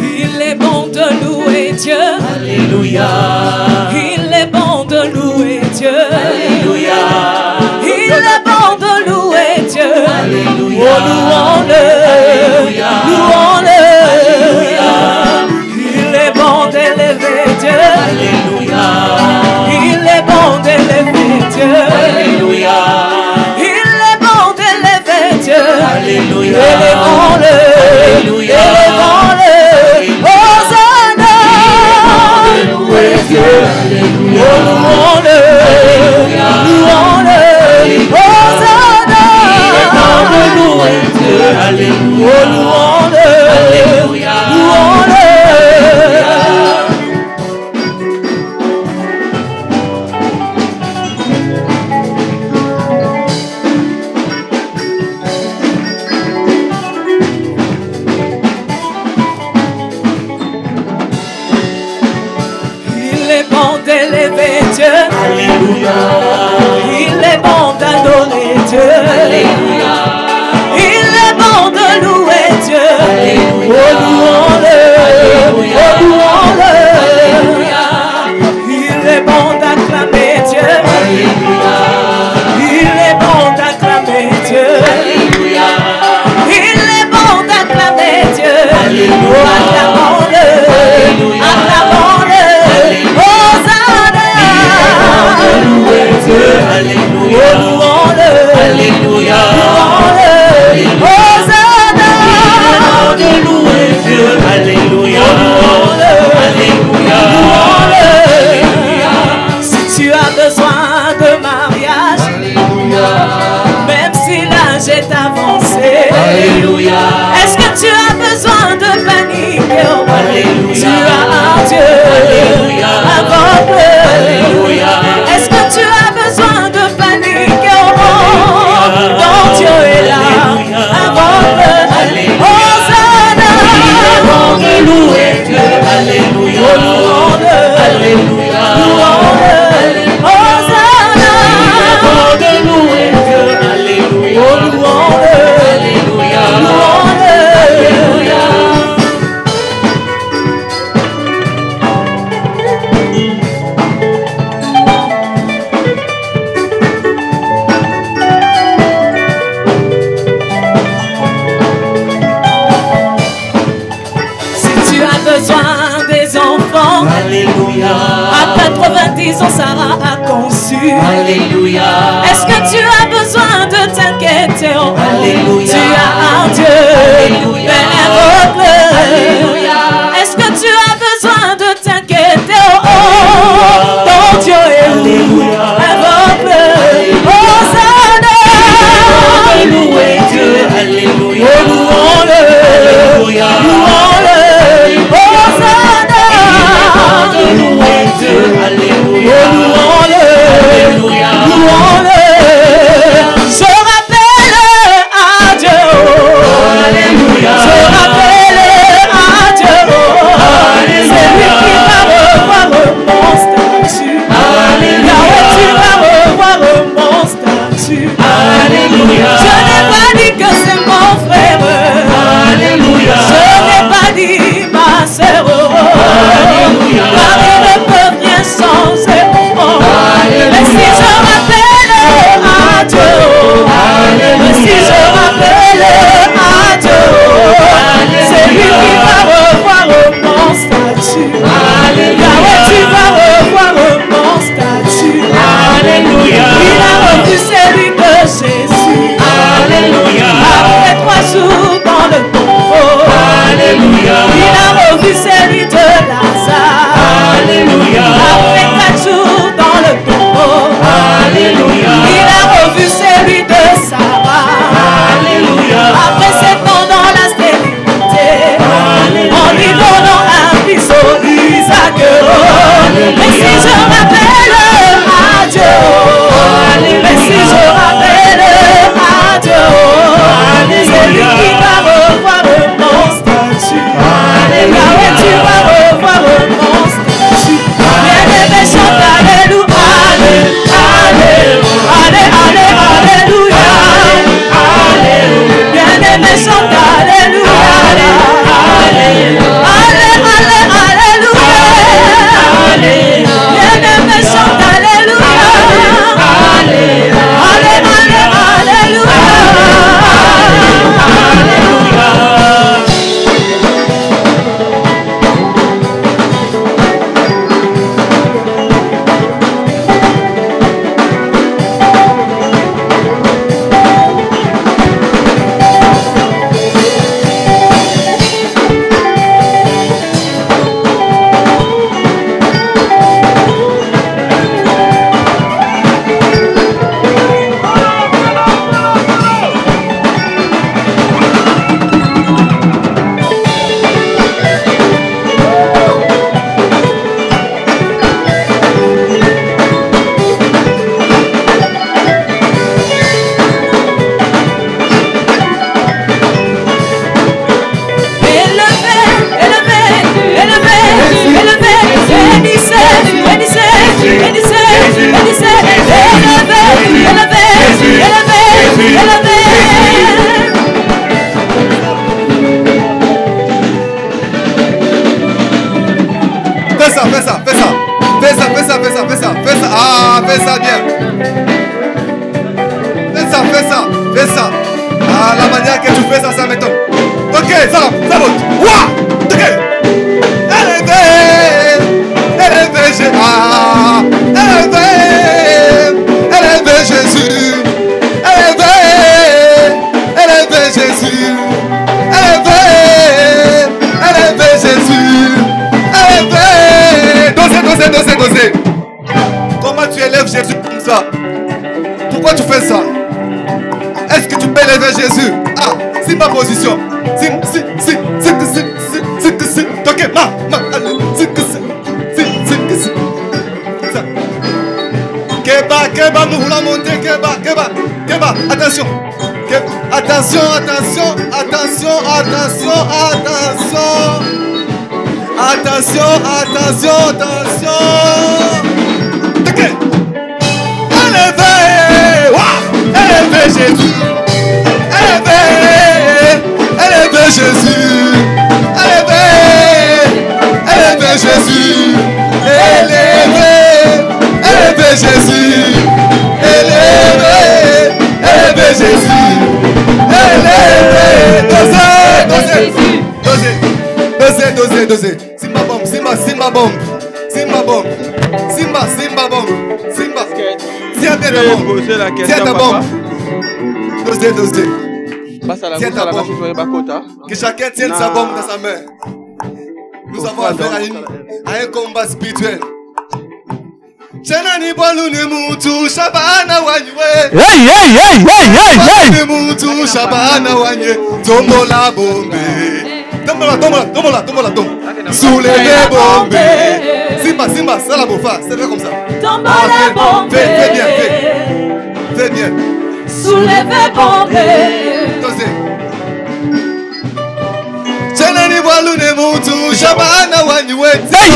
Il est bon de louer Dieu. Alléluia. Il est bon de louer Dieu. Alléluia. Il est bon de louer Dieu. Alléluia. Oh, louons-le. Alléluia. Louons-le. Alléluia. Il est bon d'élever Dieu. Alléluia. Il est bon d'élever Dieu. Alléluia. Il est bon d'élever Dieu. Alléluia. Élevons-le. Alléluia. Élevons-le. Hosanna. Louez Dieu. Alléluia. Oh, louons-le. Alléluia. Louons-le. Hosanna. Il est bon de louer Dieu. Alléluia. Oh, louons-le. Alléluia. Louons-le. Il est bon d'élever Dieu. Alléluia. Il est bon d'adorer Dieu. Alléluia. Il est bon de louer Dieu. Alléluia. Oh, louons-le. Alléluia. Oh, louons-le. Alléluia. Il est bon d'acclamer Dieu. Alléluia. Il est bon d'acclamer Dieu. Alléluia. Il est bon d'acclamer Dieu. Alléluia. Oh, acclamons-le. Alléluia. Acclamons-le. Alléluia. Hosanna. Louez Dieu. Oh, Alléluia. louons-le. Alléluia. Louons-le. Hosanna. De louer Dieu. Alléluia. Alléluia. Louons-le. Si tu as besoin de mariage, Alléluia. même si l'âge est avancé, Alléluia. est-ce que tu as besoin de paniquer? Alléluia. Tu as un Dieu. Alléluia. Invoque-le. Alléluia. Est-ce que tu as besoin de paniquer? Ton Dieu est là. Alléluia. Invoque-le. Alléluia. Hosanna. Bon de louer Dieu. Alléluia. Louons-le. Alléluia. Louons-le. Hosanna. Bon de louer Dieu. Alléluia. Louons-le. Alléluia. Louons-le. Alléluia. Si tu as besoin des enfants, Alléluia. à 90 ans, Sarah a conçu. Alléluia. Est-ce que tu as besoin de t'inquiéter? Alléluia. Tu as un Dieu. Alléluia. Mais invoque-le. Alléluia. Est-ce que tu as besoin de t'inquiéter? Ton Dieu est où? Alléluia. Invoque-le. Hosanna. De louer Dieu. Alléluia. Oh, louons-le. Alléluia. Louons-le. Hosanna. De louer Dieu. Alléluia. Oh, louons-le. Alléluia. Louons-le. Ouah! Ok! Élevé! Élevé Jésus! Ah! Élevé! Élevé Jésus! Élevé! Élevé Jésus! Élevé! Élevé Jésus! Élevé! Dosez! Comment tu élèves Jésus comme ça? Pourquoi tu fais ça? Est-ce que tu peux élever Jésus? Ah, c'est ma position. Ok, Keba, nous voulons monter. Keba, attention. Attention. Ok. Élevé Jésus. Élevé Jésus. Élevé Jésus. Élevé Jésus. Élevé Jésus. Dosez. Simba bombe. Tiens bien ta bombe. Dosez. Tiens ta bombe. Que chacun tienne sa bombe dans sa main. Nous avons affaire à un combat spirituel. Chenani bolune mutu shabana wanywe. Hey. Mutu shabana wanywe. Tombola bombe. Tombola. Soulevez bombe. Simba, ça la bofa, c'est comme ça. Tombola bombe. Fais bien. Soulevez bombe. Chenani bolune mutu shabana wanywe. Hey.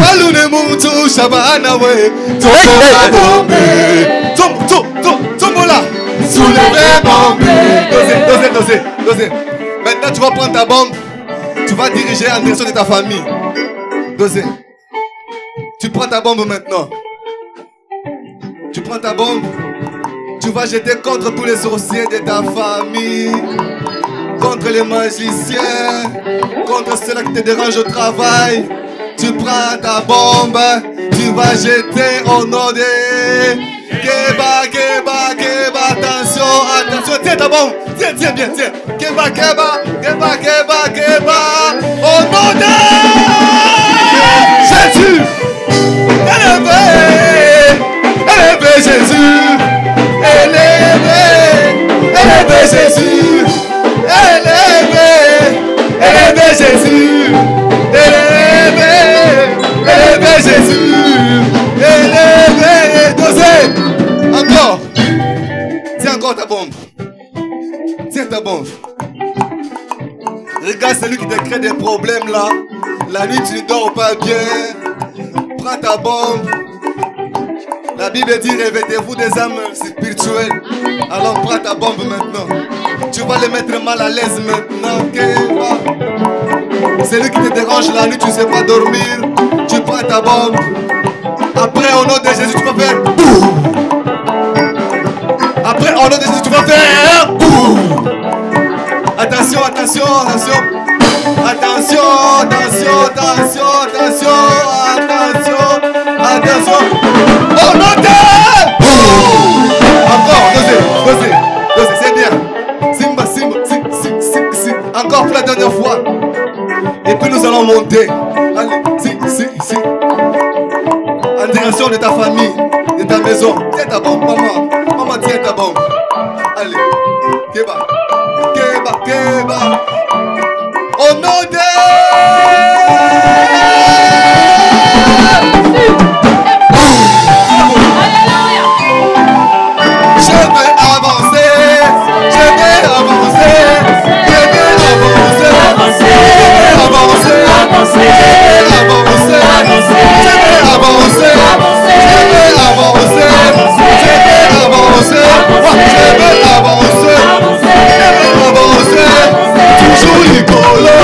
Bolune mutu shabana we. Tombola bombe. Tombola. Soulevez bombe. Dosez. Maintenant tu vas prendre ta bombe. Tu vas diriger en direction de ta famille. Dosez. Tu prends ta bombe maintenant. Tu prends ta bombe. Tu vas jeter contre tous les sorciers de ta famille. Contre les magiciens. Contre ceux-là qui te dérangent au travail. Tu prends ta bombe. Tu vas jeter au nom de... Keba. Attention. Tiens ta bombe. Tiens bien. Keba. Au nom de Jésus. Élevé Jésus. Élevé Jésus. Élevé Jésus. Élevé Jésus. Dosez. Encore. Tiens encore ta bombe. Regarde celui qui te crée des problèmes là. La nuit tu ne dors pas bien. Prends ta bombe. La Bible dit revêtez-vous des âmes spirituelles. Alors prends ta bombe maintenant. Tu vas les mettre mal à l'aise maintenant. Celui qui te dérange la nuit, tu ne sais pas dormir. Tu prends ta bombe. Après au nom de Jésus tu vas faire boum. Après au nom de Jésus tu vas faire boum. Attention. Oh non, encore, dosez, c'est bien. Simba. Encore pour la dernière fois. Et puis nous allons monter. Allez, si. En direction de ta famille, de ta maison. Tiens ta bombe, maman, tiens ta bombe. Allez, Keba. Au nom de... Je vais avancer. Toujours rigolo.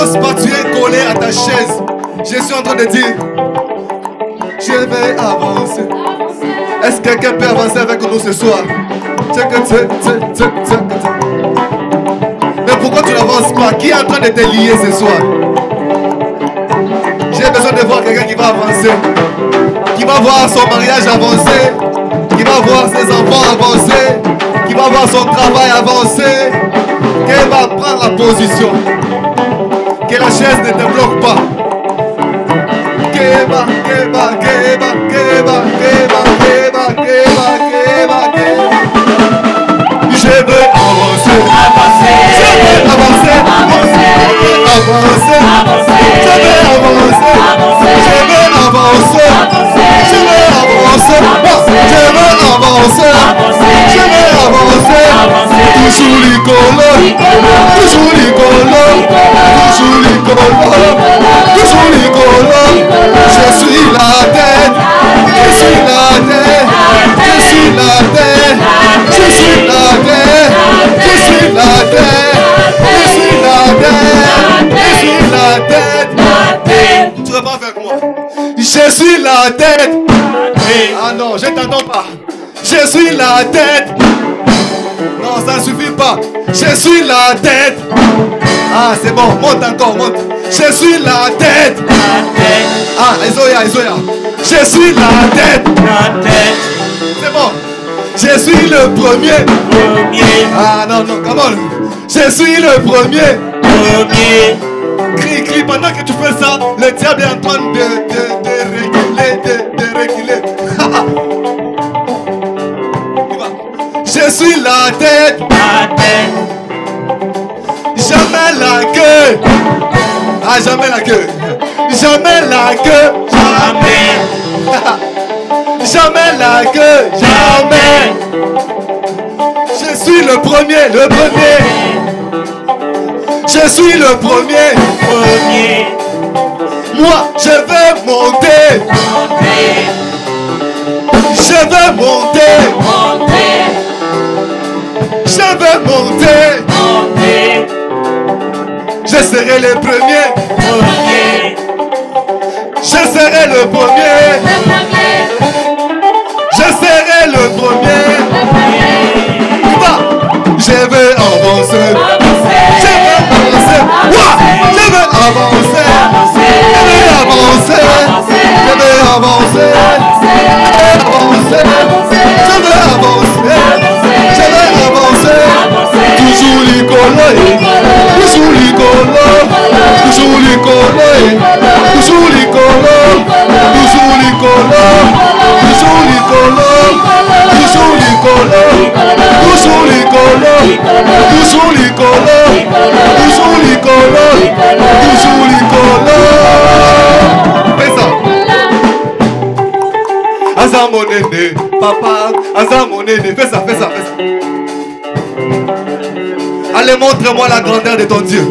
n'avance pas, tu es collé à ta chaise. Je suis en train de dire, je vais avancer. Est-ce que quelqu'un peut avancer avec nous ce soir? Mais pourquoi tu n'avances pas? Qui est en train de te lier ce soir? J'ai besoin de voir quelqu'un qui va avancer, qui va voir son mariage avancer, qui va voir ses enfants avancer, qui va voir son travail avancer, qui va prendre la position, que la chaise ne te bloque pas. Je veux avancer, je veux avancer, avancer, avancer, je veux avancer, je veux avancer, je veux avancer, je veux avancer, je veux avancer, toujours l'icône, toujours l'icône, toujours l'icône, toujours l'icône. Je suis la tête, je suis la tête, je suis la tête, je suis la tête, je suis la tête, je suis la tête, je suis la tête. Tu vas pas avec moi. Je suis la tête. Ah non, je t'entends pas. Je suis la tête. Non, ça ne suffit pas. Je suis la tête. Ah, c'est bon, monte encore, monte. Je suis la tête. Ah, Ezoya, Ezoya. Je suis la tête. C'est bon. Je suis le premier. Ah non, non, come on. Je suis le premier. Crie, crie. Pendant que tu fais ça, le diable est en train de reculer, de reculer. Je suis la tête. Jamais la queue. Ah, jamais la queue. Jamais la queue. Jamais. Jamais la queue. Jamais. Je suis le premier, le premier. Je suis le premier. Moi, je vais monter. Je vais monter. Je vais monter. Je serai le premier. Je serai le premier. Je serai le premier. Je vais avancer. Je vais avancer. Je vais avancer. Je vais avancer. Je vais avancer. Je vais avancer. Je vais avancer. Toujours l'icône. Toujours l'icône. Toujours l'icône. Toujours l'icône. Toujours l'icône. Toujours l'icône. Toujours l'icône. Toujours l'icône. Toujours l'icône. Toujours l'icône. Toujours l'icône. Fais ça. Azamonene, papa, Azamonene. Fais ça, fais ça, fais ça. Allez, montre-moi la grandeur de ton Dieu.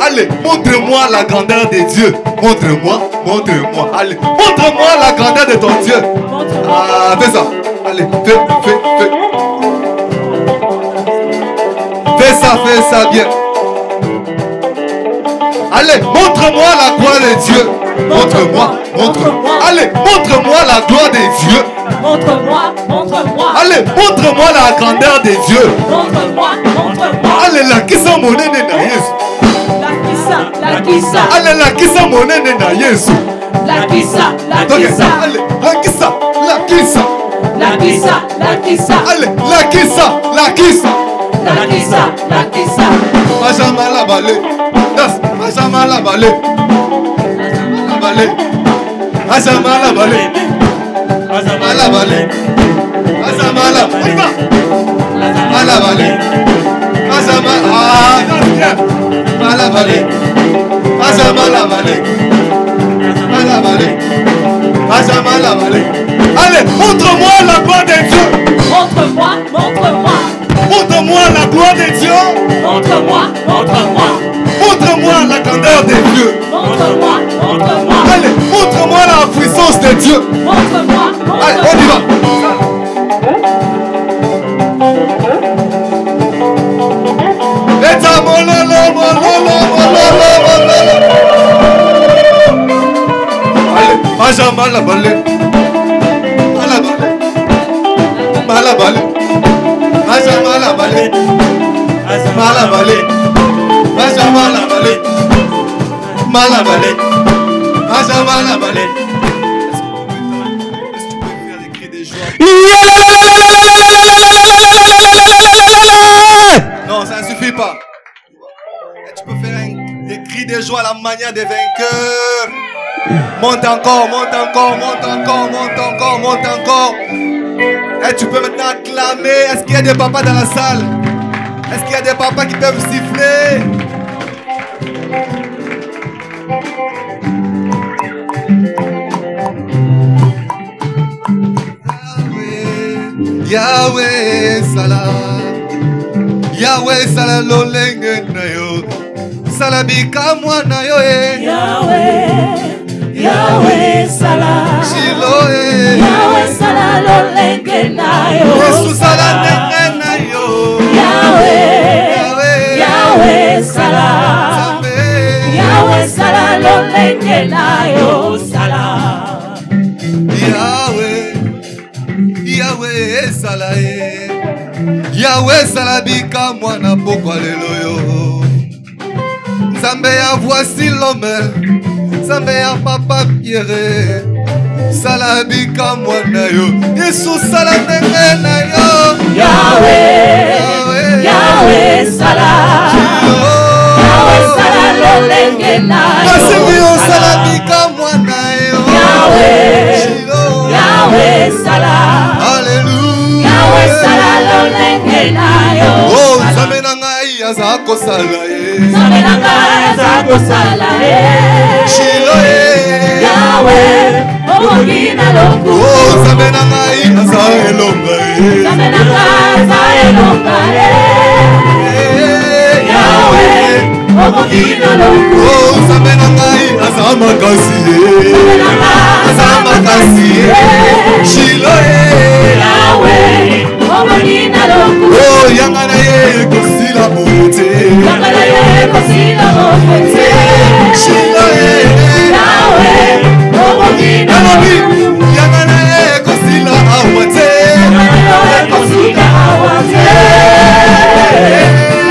Allez, montre-moi la grandeur de Dieu. Montre-moi, montre-moi. Allez, montre-moi la grandeur de ton Dieu. Ah, fais ça. Allez, fais. Fais ça bien. Allez, montre-moi la gloire de Dieu. Montre-moi. Allez, montre-moi la gloire de Dieu. Montre-moi. Allez, montre-moi la grandeur de Dieu. Montre-moi. Allez, la kisa monene na Yesu. La kisa. Allez, la kisa monene na Yesu. La kisa. Allez, la kisa. Allez, la kisa. Majama la balé. Majama la balé. Majama la balé. Allez, montre-moi la gloire de Dieu. Montre-moi. Montre-moi la gloire de Dieu. Montre-moi. Montre-moi la grandeur de Dieu. Montre-moi. Allez, montre-moi la puissance de Dieu. Montre-moi. Allez, on y va. Eta mololo. Malabale. Malabale. Maja malabale. Malabale. Maja malabale. Malabale. Maja malabale. Est-ce que tu peux faire des cris de joie? Non, ça ne suffit pas. Tu peux faire des cris de joie à la manière des vainqueurs. Monte encore, monte encore, monte encore, monte encore, monte encore. Et tu peux maintenant acclamer. Est-ce qu'il y a des papas dans la salle? Est-ce qu'il y a des papas qui peuvent siffler? Yahweh Salah, Yahweh Salah lolenge na yo, Salabika mwana yo Yahweh Salah, Shiloh Yahweh Salah lolenge na yo, Jesus Salah lenge na yo, Yahweh Salah, Yahweh Salah lolenge na yo, Salah. Yahweh Salah, Yahweh Salabika mwana pokwa lelo yo. Nzambe ya voici l'homme, Nzambe ya papa Pierre, Salabika mwana yo. Yesu Salah ndenge na yo. Yahweh Salah, Yahweh Salah lolenge na yo. Asengi yo Salabika mwana yo. Yahweh Salah, Alléluia. Yahweh Salah lolenge na yo. Oh, Nzambe na ngai aza kosala ye. Nzambe na ngai aza kosala ye. Shiloh Yahweh, okoki na longo. Oh, Nzambe na ngai aza elonga ye. Nzambe na ngai aza elonga ye. Yahweh, okoki na longo. Oh, Nzambe na ngai aza makasi ye. Nzambe na ngai Aza makasi ye. Shiloh Yahweh, okoki na longo. Oh, yanga na ye kosila bote. Yanga na ye kosila bote. Shiloh Yahweh, okoki na longo. yanga na ye kosila awate. Yanga na ye kosila awate.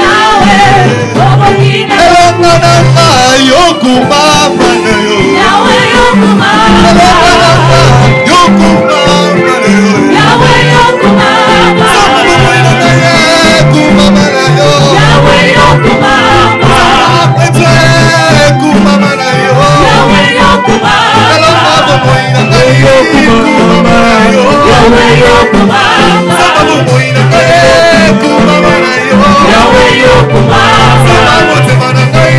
Yahweh, okoki na longo. Elonga na ngai yokumama na yo. Yahweh, yokumama. Elonga na ngai yokumama na yo. Yahweh, yokumama. Samuel na ye kumama na yo. Yahweh, yokumama. Ete kumama na yo. Yahweh, yokumama. Elonga bomoi na ngai kumama na yo. Yahweh, yokumama. Sababu bomoi na ngai kumama na yo. Yahweh, yokumama. Sababu tema na ngai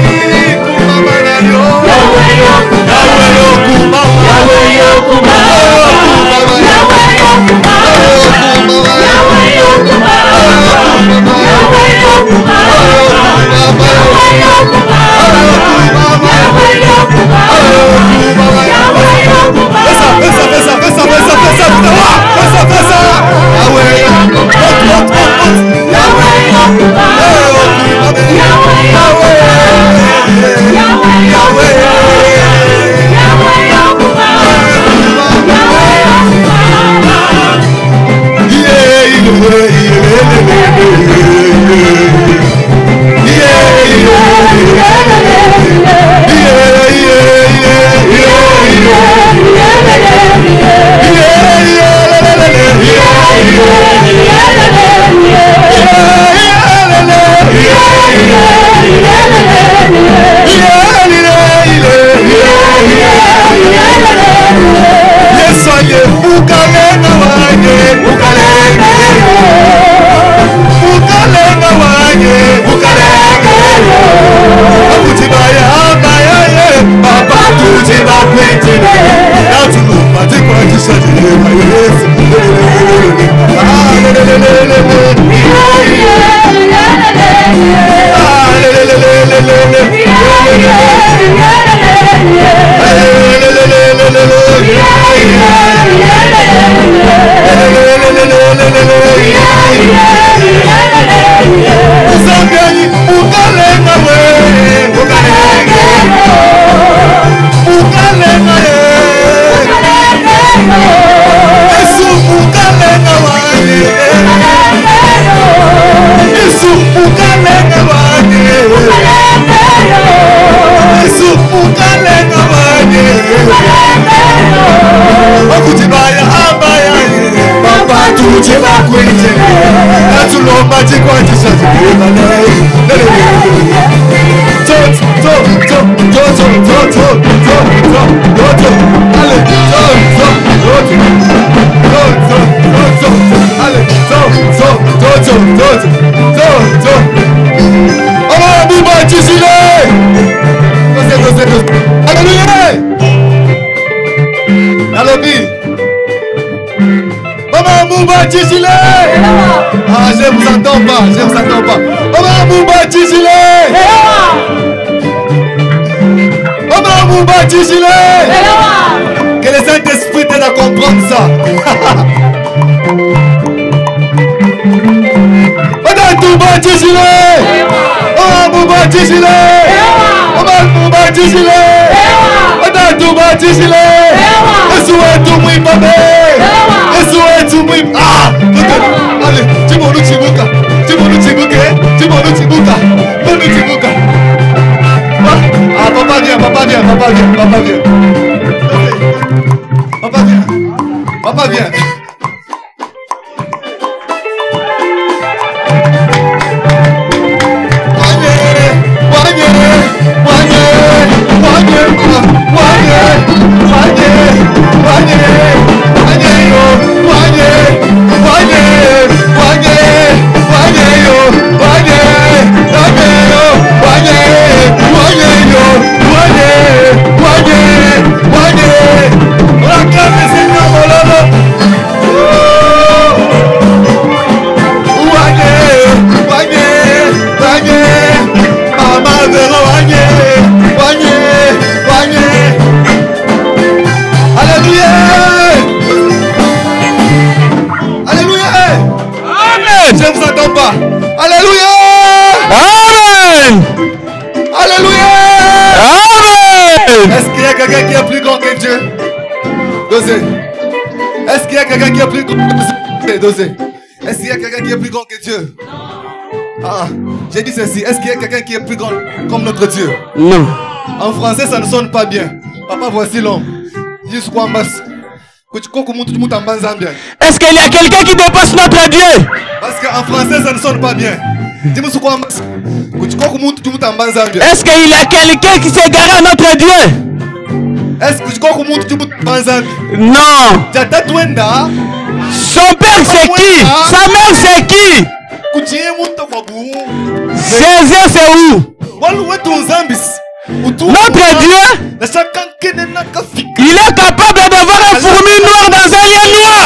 kumama na yo. Yahweh, yokumama. Yahweh yokumama. Yahweh, yokumama. Yahweh, yokumama. Yahweh, yokumama. Yahweh, yokumama. Yahweh, yokumama. Yahweh, yokumama. Yesu aliyevuka lena wake, vuka lena. Yesu ukalenga wanye. Yesu ukalenga wanye. Wakutibaya abaya Papa tuje bakwite. Natulomba chikwatisha chikibale. Ah, je vous entends pas, je vous entends pas. Maman Mouba Tchizile. Maman Mouba Tchizile. Que le Saint-Esprit t'aide à comprendre ça. Maman Mouba Tchizile. Maman Mouba Tchizile. Maman Mouba Tchizile. Maman Mouba Tchizile. Yesu wetu mwipame. Yesu wetu mwipame. Ah! Allez, Timonou Tibuka. Timonou Tibuka. Timonou Tibuka. Timonou Tibuka. Ah, papa vient, papa vient, papa vient, papa vient. Papa vient. Papa vient. Je ne vous entends pas. Alléluia. Amen. Alléluia. Amen. Est-ce qu'il y a quelqu'un qui est plus grand que Dieu? Dosez. Est-ce qu'il y a quelqu'un qui est plus grand que Dieu? Dosez. Est-ce qu'il y a quelqu'un qui est plus grand que Dieu? Ah, j'ai dit ceci. Est-ce qu'il y a quelqu'un qui est plus grand comme notre Dieu? Non. En français, ça ne sonne pas bien. Papa, voici l'homme. Jusqu'au masse. Est-ce qu'il y a quelqu'un qui dépasse notre Dieu? Parce qu'en français, ça ne sonne pas bien. Est-ce qu'il y a quelqu'un qui s'est garé à notre Dieu? Est-ce que non. Son père c'est qui? Sa mère c'est qui? Jésus c'est où? Notre Dieu, il est capable de voir un fourmi noir dans un lieu noir.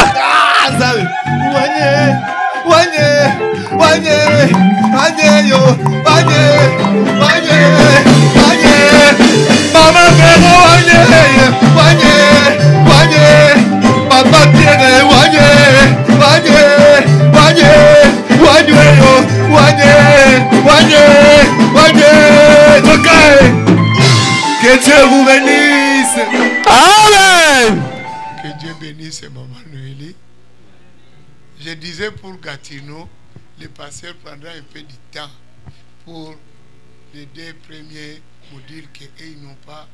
Que Dieu vous bénisse. Amen. Que Dieu bénisse Maman Noélie. Je disais pour Gatineau, le pasteur prendra un peu du temps pour les deux premiers modules qu'ils n'ont pas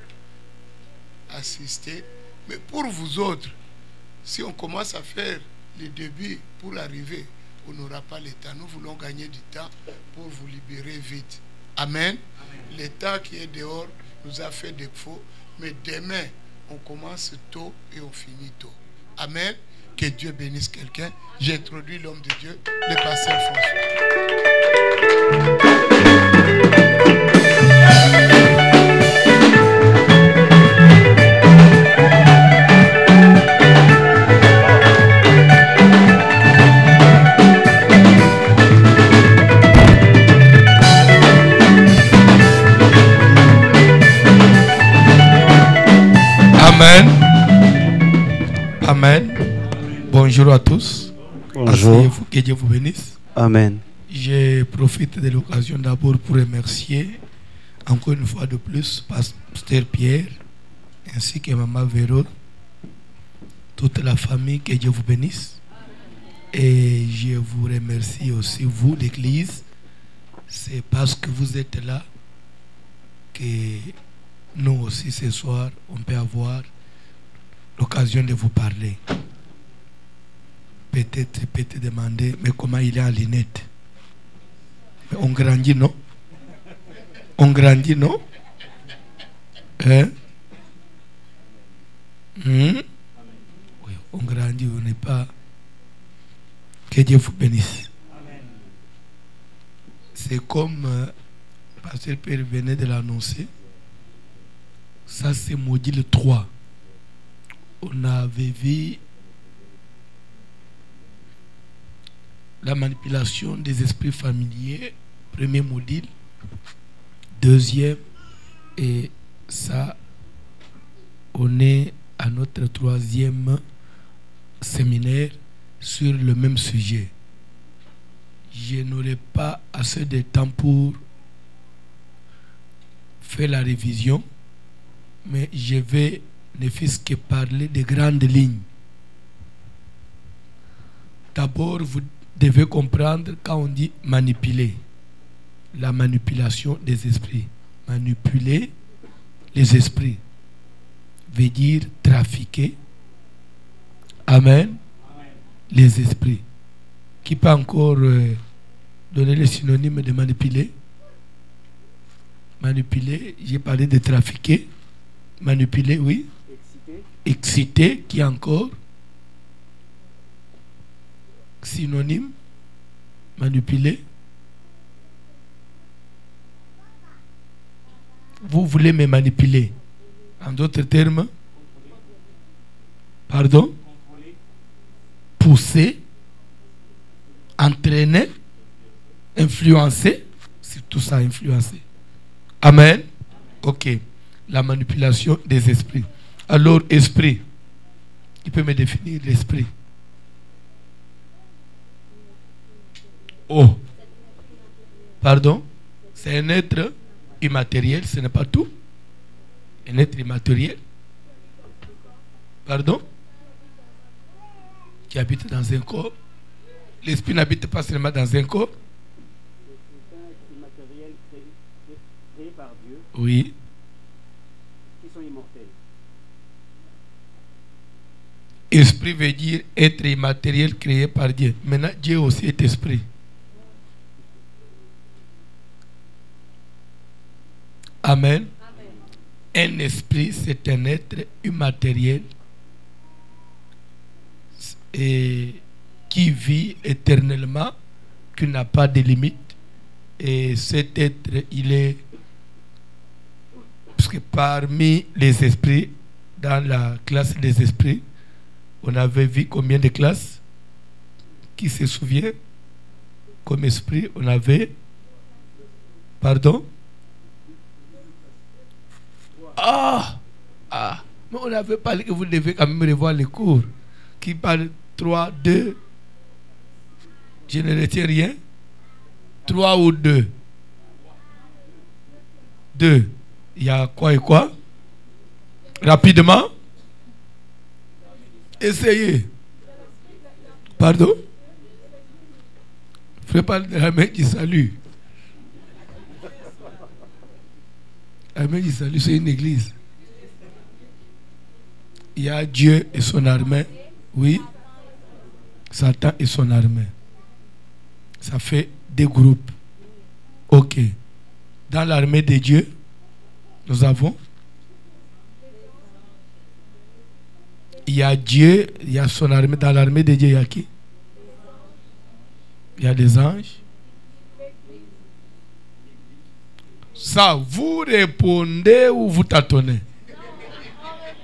assisté. Mais pour vous autres, si on commence à faire les débuts pour l'arrivée, on n'aura pas le temps. Nous voulons gagner du temps pour vous libérer vite. Amen. Le temps qui est dehors nous a fait défaut, mais demain, on commence tôt et on finit tôt. Amen. Que Dieu bénisse quelqu'un. J'introduis l'homme de Dieu, le pasteur François. Amen. Amen. Bonjour à tous. Bonjour. Asseyez-vous, que Dieu vous bénisse. Amen. Je profite de l'occasion d'abord pour remercier encore une fois de plus Pasteur Pierre ainsi que Maman Véro, toute la famille, que Dieu vous bénisse. Et Je vous remercie aussi, vous, l'Église. C'est parce que vous êtes là que nous aussi, ce soir, on peut avoir l'occasion de vous parler. Peut-être te demander, mais comment il est en lunette? Mais on grandit, non? On grandit, non? Hein? Oui, on grandit, on n'est pas... Que Dieu vous bénisse. C'est comme Pasteur Père venait de l'annoncer. Ça, c'est module 3. On avait vu la manipulation des esprits familiers, premier module, deuxième, et ça, on est à notre troisième séminaire sur le même sujet. Je n'aurai pas assez de temps pour faire la révision, mais je vais ne fût-ce que parler des grandes lignes. D'abord, vous devez comprendre quand on dit manipuler, la manipulation des esprits. Manipuler les esprits veut dire trafiquer. Amen. Les esprits. Qui peut encore donner le synonyme de manipuler? Manipuler, j'ai parlé de trafiquer. Manipuler, oui. Exciter, qui encore? Synonyme. Manipuler. Vous voulez me manipuler. En d'autres termes, pardon? Pousser, entraîner, influencer, c'est tout ça, influencer. Amen. Ok. La manipulation des esprits. Alors, esprit. Qui peut me définir l'esprit? Oh. Pardon? C'est un être immatériel, ce n'est pas tout. Un être immatériel. Pardon? Qui habite dans un corps. L'esprit n'habite pas seulement dans un corps. C'est un être immatériel créé par Dieu. Oui. Qui sont immortels. Esprit veut dire être immatériel créé par Dieu. Maintenant, Dieu aussi est esprit. Amen. Un esprit, c'est un être immatériel et qui vit éternellement, qui n'a pas de limite. Et cet être, il est... Parce que parmi les esprits, dans la classe des esprits, on avait vu combien de classes? Qui se souvient? Comme esprit, on avait... Pardon? Mais on avait parlé que vous devez quand même revoir les cours. Qui parle 3, 2. Je ne retiens rien. 3 ou 2. 2. Il y a quoi et quoi? Rapidement. Essayez. Pardon? Frère parle de la main du salut. La main du salut, c'est une église. Il y a Dieu et son armée. Oui. Satan et son armée. Ça fait des groupes. Ok. Dans l'armée de Dieu, nous avons. Il y a Dieu, il y a son armée. Dans l'armée de Dieu, il y a qui? Il y a des anges. Ça, vous répondez ou vous tâtonnez?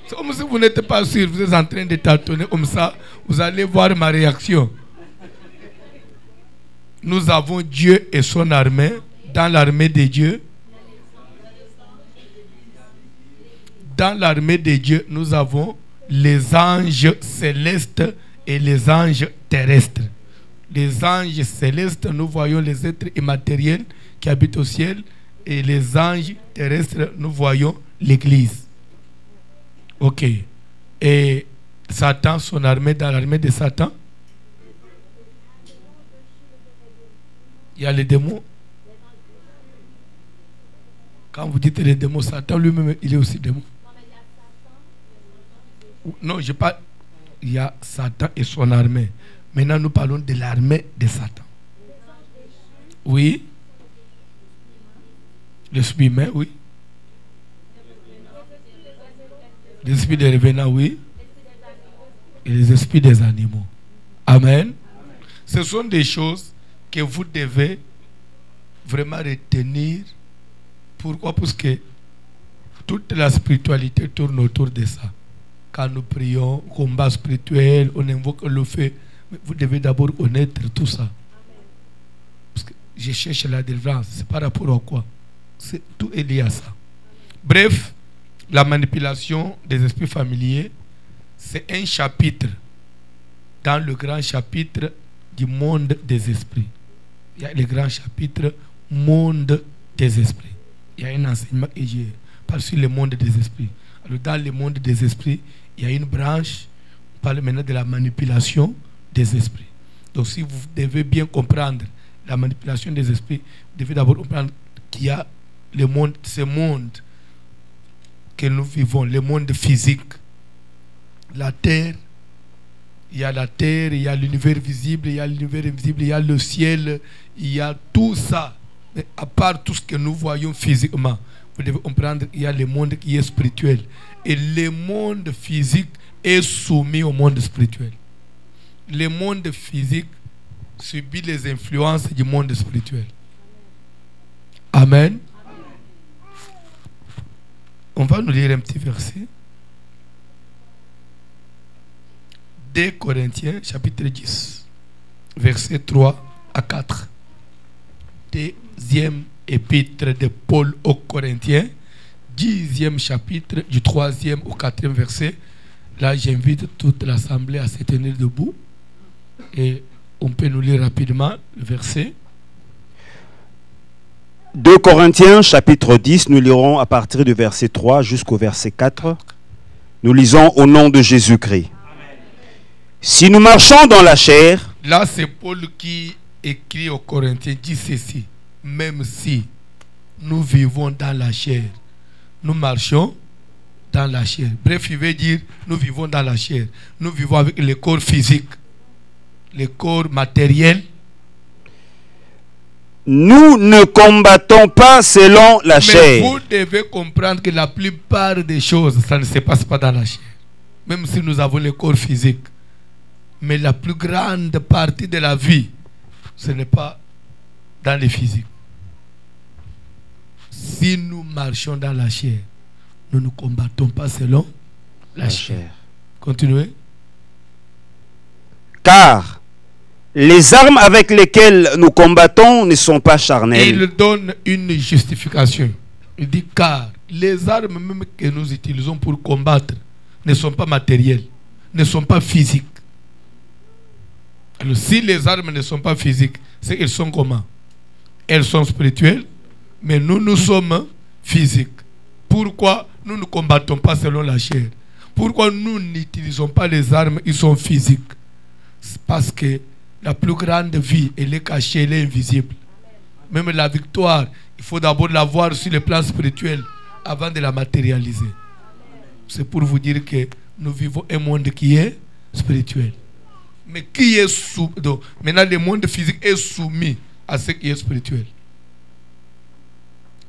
Comme si vous n'êtes pas sûr, vous êtes en train de tâtonner comme ça, vous allez voir ma réaction. Nous avons Dieu et son armée. Dans l'armée de Dieu, dans l'armée de Dieu, nous avons les anges célestes et les anges terrestres. Les anges célestes, nous voyons les êtres immatériels qui habitent au ciel. Et les anges terrestres, nous voyons l'église. Ok. Et Satan, son armée, dans l'armée de Satan? Il y a les démons. Quand vous dites les démons, Satan lui-même, il est aussi démon. Non, je parle. Il y a Satan et son armée. Maintenant, nous parlons de l'armée de Satan. Oui. L'esprit humain, oui. L'esprit des revenants, oui. Et les esprits des animaux. Amen. Ce sont des choses que vous devez vraiment retenir. Pourquoi? Parce que toute la spiritualité tourne autour de ça. Quand nous prions, combat spirituel, on invoque le feu. Mais vous devez d'abord connaître tout ça. Parce que je cherche la délivrance. C'est par rapport à quoi? Tout est lié à ça. Bref, la manipulation des esprits familiers, c'est un chapitre dans le grand chapitre du monde des esprits. Il y a le grand chapitre monde des esprits. Il y a un enseignement et je parle sur le monde des esprits. Alors dans le monde des esprits, il y a une branche, on parle maintenant de la manipulation des esprits. Donc si vous devez bien comprendre la manipulation des esprits, vous devez d'abord comprendre qu'il y a le monde, ce monde que nous vivons, le monde physique. La terre, il y a la terre, il y a l'univers visible, il y a l'univers invisible, il y a le ciel, il y a tout ça. Mais à part tout ce que nous voyons physiquement, vous devez comprendre qu'il y a le monde qui est spirituel. Et le monde physique est soumis au monde spirituel. Le monde physique subit les influences du monde spirituel. Amen. On va nous lire un petit verset. 2 Corinthiens, chapitre 10, versets 3 à 4. Deuxième épître de Paul aux Corinthiens, 10e chapitre, du 3e au 4e verset. Là, j'invite toute l'assemblée à se tenir debout. Et on peut nous lire rapidement le verset. 2 Corinthiens, chapitre 10, nous lirons à partir du verset 3 jusqu'au verset 4. Nous lisons au nom de Jésus-Christ. Si nous marchons dans la chair... Là, c'est Paul qui écrit aux Corinthiens, dit ceci. Même si nous vivons dans la chair, nous marchons dans la chair. Bref, il veut dire, nous vivons dans la chair. Nous vivons avec le corps physique, le corps matériel. Nous ne combattons pas selon la chair. Mais vous devez comprendre que la plupart des choses, ça ne se passe pas dans la chair. Même si nous avons le corps physique. Mais la plus grande partie de la vie, ce n'est pas dans le physique. Si nous marchons dans la chair, nous ne combattons pas selon la chair. Continuez. Car les armes avec lesquelles nous combattons ne sont pas charnelles. Et il donne une justification. Il dit car les armes même que nous utilisons pour combattre ne sont pas matérielles, ne sont pas physiques. Alors si les armes ne sont pas physiques, c'est qu'elles sont comment? Elles sont spirituelles, mais nous sommes physiques. Pourquoi nous ne combattons pas selon la chair? Pourquoi nous n'utilisons pas les armes qui sont physiques? C'est parce que la plus grande vie, elle est cachée, elle est invisible. Même la victoire, il faut d'abord la voir sur le plan spirituel avant de la matérialiser. C'est pour vous dire que nous vivons un monde qui est spirituel. Mais qui est soumis? Maintenant, le monde physique est soumis à ce qui est spirituel.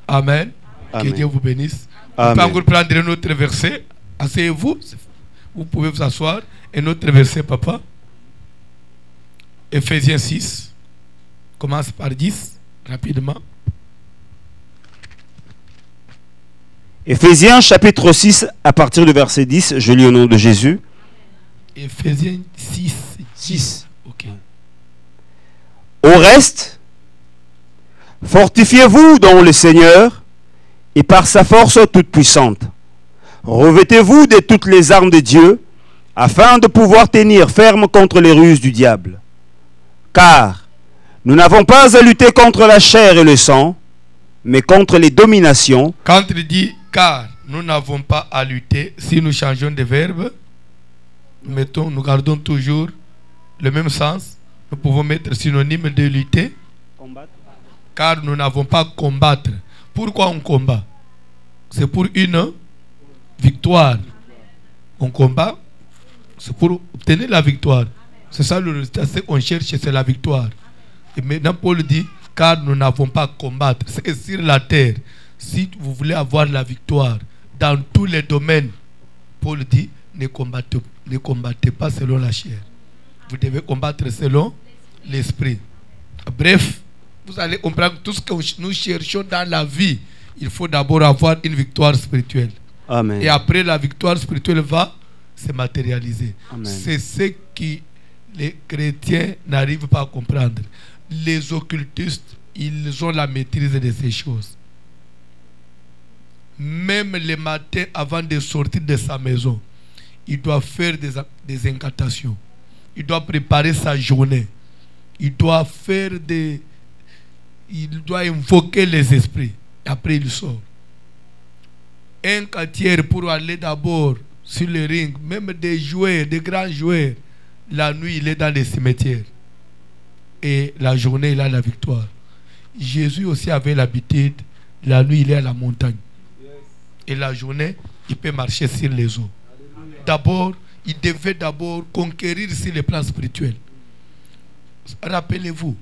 Amen. Amen. Que Dieu vous bénisse. Amen. On peut encore prendre un autre verset. Asseyez-vous. Vous pouvez vous asseoir. Un autre verset, papa. Ephésiens 6. Commence par 10, rapidement. Ephésiens chapitre 6, à partir du verset 10, je lis au nom de Jésus. Ephésiens 6. 6. Ok. Au reste, fortifiez-vous dans le Seigneur et par sa force toute puissante. Revêtez-vous de toutes les armes de Dieu afin de pouvoir tenir ferme contre les ruses du diable. Car nous n'avons pas à lutter contre la chair et le sang, mais contre les dominations. Quand il dit car nous n'avons pas à lutter, si nous changeons de verbe, nous gardons toujours le même sens. Nous pouvons mettre synonyme de lutter. car nous n'avons pas à combattre. Pourquoi on combat? C'est pour une victoire. On combat, c'est pour obtenir la victoire. C'est ça le résultat. Ce qu'on cherche, c'est la victoire. Et maintenant, Paul dit, car nous n'avons pas à combattre. C'est que sur la terre, si vous voulez avoir la victoire dans tous les domaines, Paul dit, ne combattez pas selon la chair. Vous devez combattre selon l'esprit. Bref, vous allez comprendre tout ce que nous cherchons dans la vie. Il faut d'abord avoir une victoire spirituelle. Amen. Et après, la victoire spirituelle va se matérialiser. C'est ce que les chrétiens n'arrivent pas à comprendre. Les occultistes, ils ont la maîtrise de ces choses. Même le matin, avant de sortir de sa maison, il doit faire des incantations. Il doit préparer sa journée. Il doit invoquer les esprits. Après, il sort. Un quartier pour aller d'abord sur le ring, même des joueurs, des grands joueurs, la nuit, il est dans les cimetières. Et la journée, il a la victoire. Jésus aussi avait l'habitude, la nuit, il est à la montagne. Et la journée, il peut marcher sur les eaux. D'abord, il devait d'abord conquérir sur les plans spirituels. Rappelez-vous,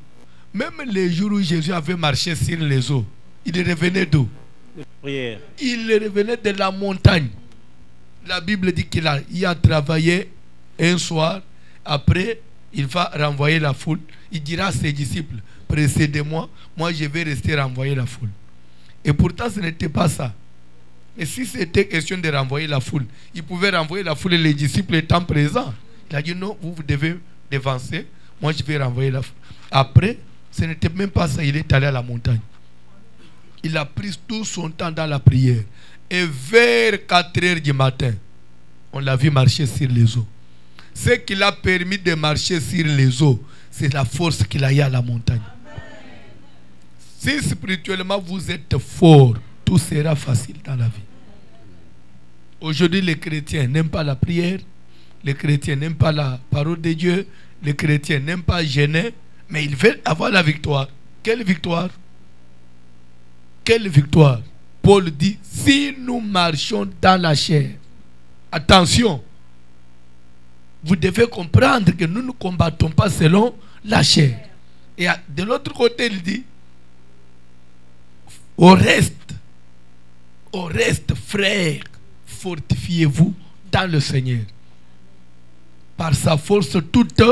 même les jours où Jésus avait marché sur les eaux, il revenait d'où? Il revenait de la montagne. La Bible dit qu'il a travaillé un soir. Après, il va renvoyer la foule. Il dira à ses disciples, précédez-moi, moi je vais rester renvoyer la foule. Et pourtant, ce n'était pas ça. Et si c'était question de renvoyer la foule, il pouvait renvoyer la foule et les disciples étant présents. Il a dit non, vous devez dévancer, moi je vais renvoyer la foule. Après, ce n'était même pas ça, il est allé à la montagne. Il a pris tout son temps dans la prière. Et vers 4 heures du matin, on l'a vu marcher sur les eaux. Ce qui l'a permis de marcher sur les eaux, c'est la force qu'il a eu à la montagne. Si spirituellement vous êtes fort, tout sera facile dans la vie. Aujourd'hui, les chrétiens n'aiment pas la prière, les chrétiens n'aiment pas la parole de Dieu, les chrétiens n'aiment pas gêner, mais ils veulent avoir la victoire. Quelle victoire? Quelle victoire? Paul dit, si nous marchons dans la chair, attention, vous devez comprendre que nous ne combattons pas selon la chair. Et de l'autre côté, il dit, au reste, frères, fortifiez-vous dans le Seigneur. Par sa force toute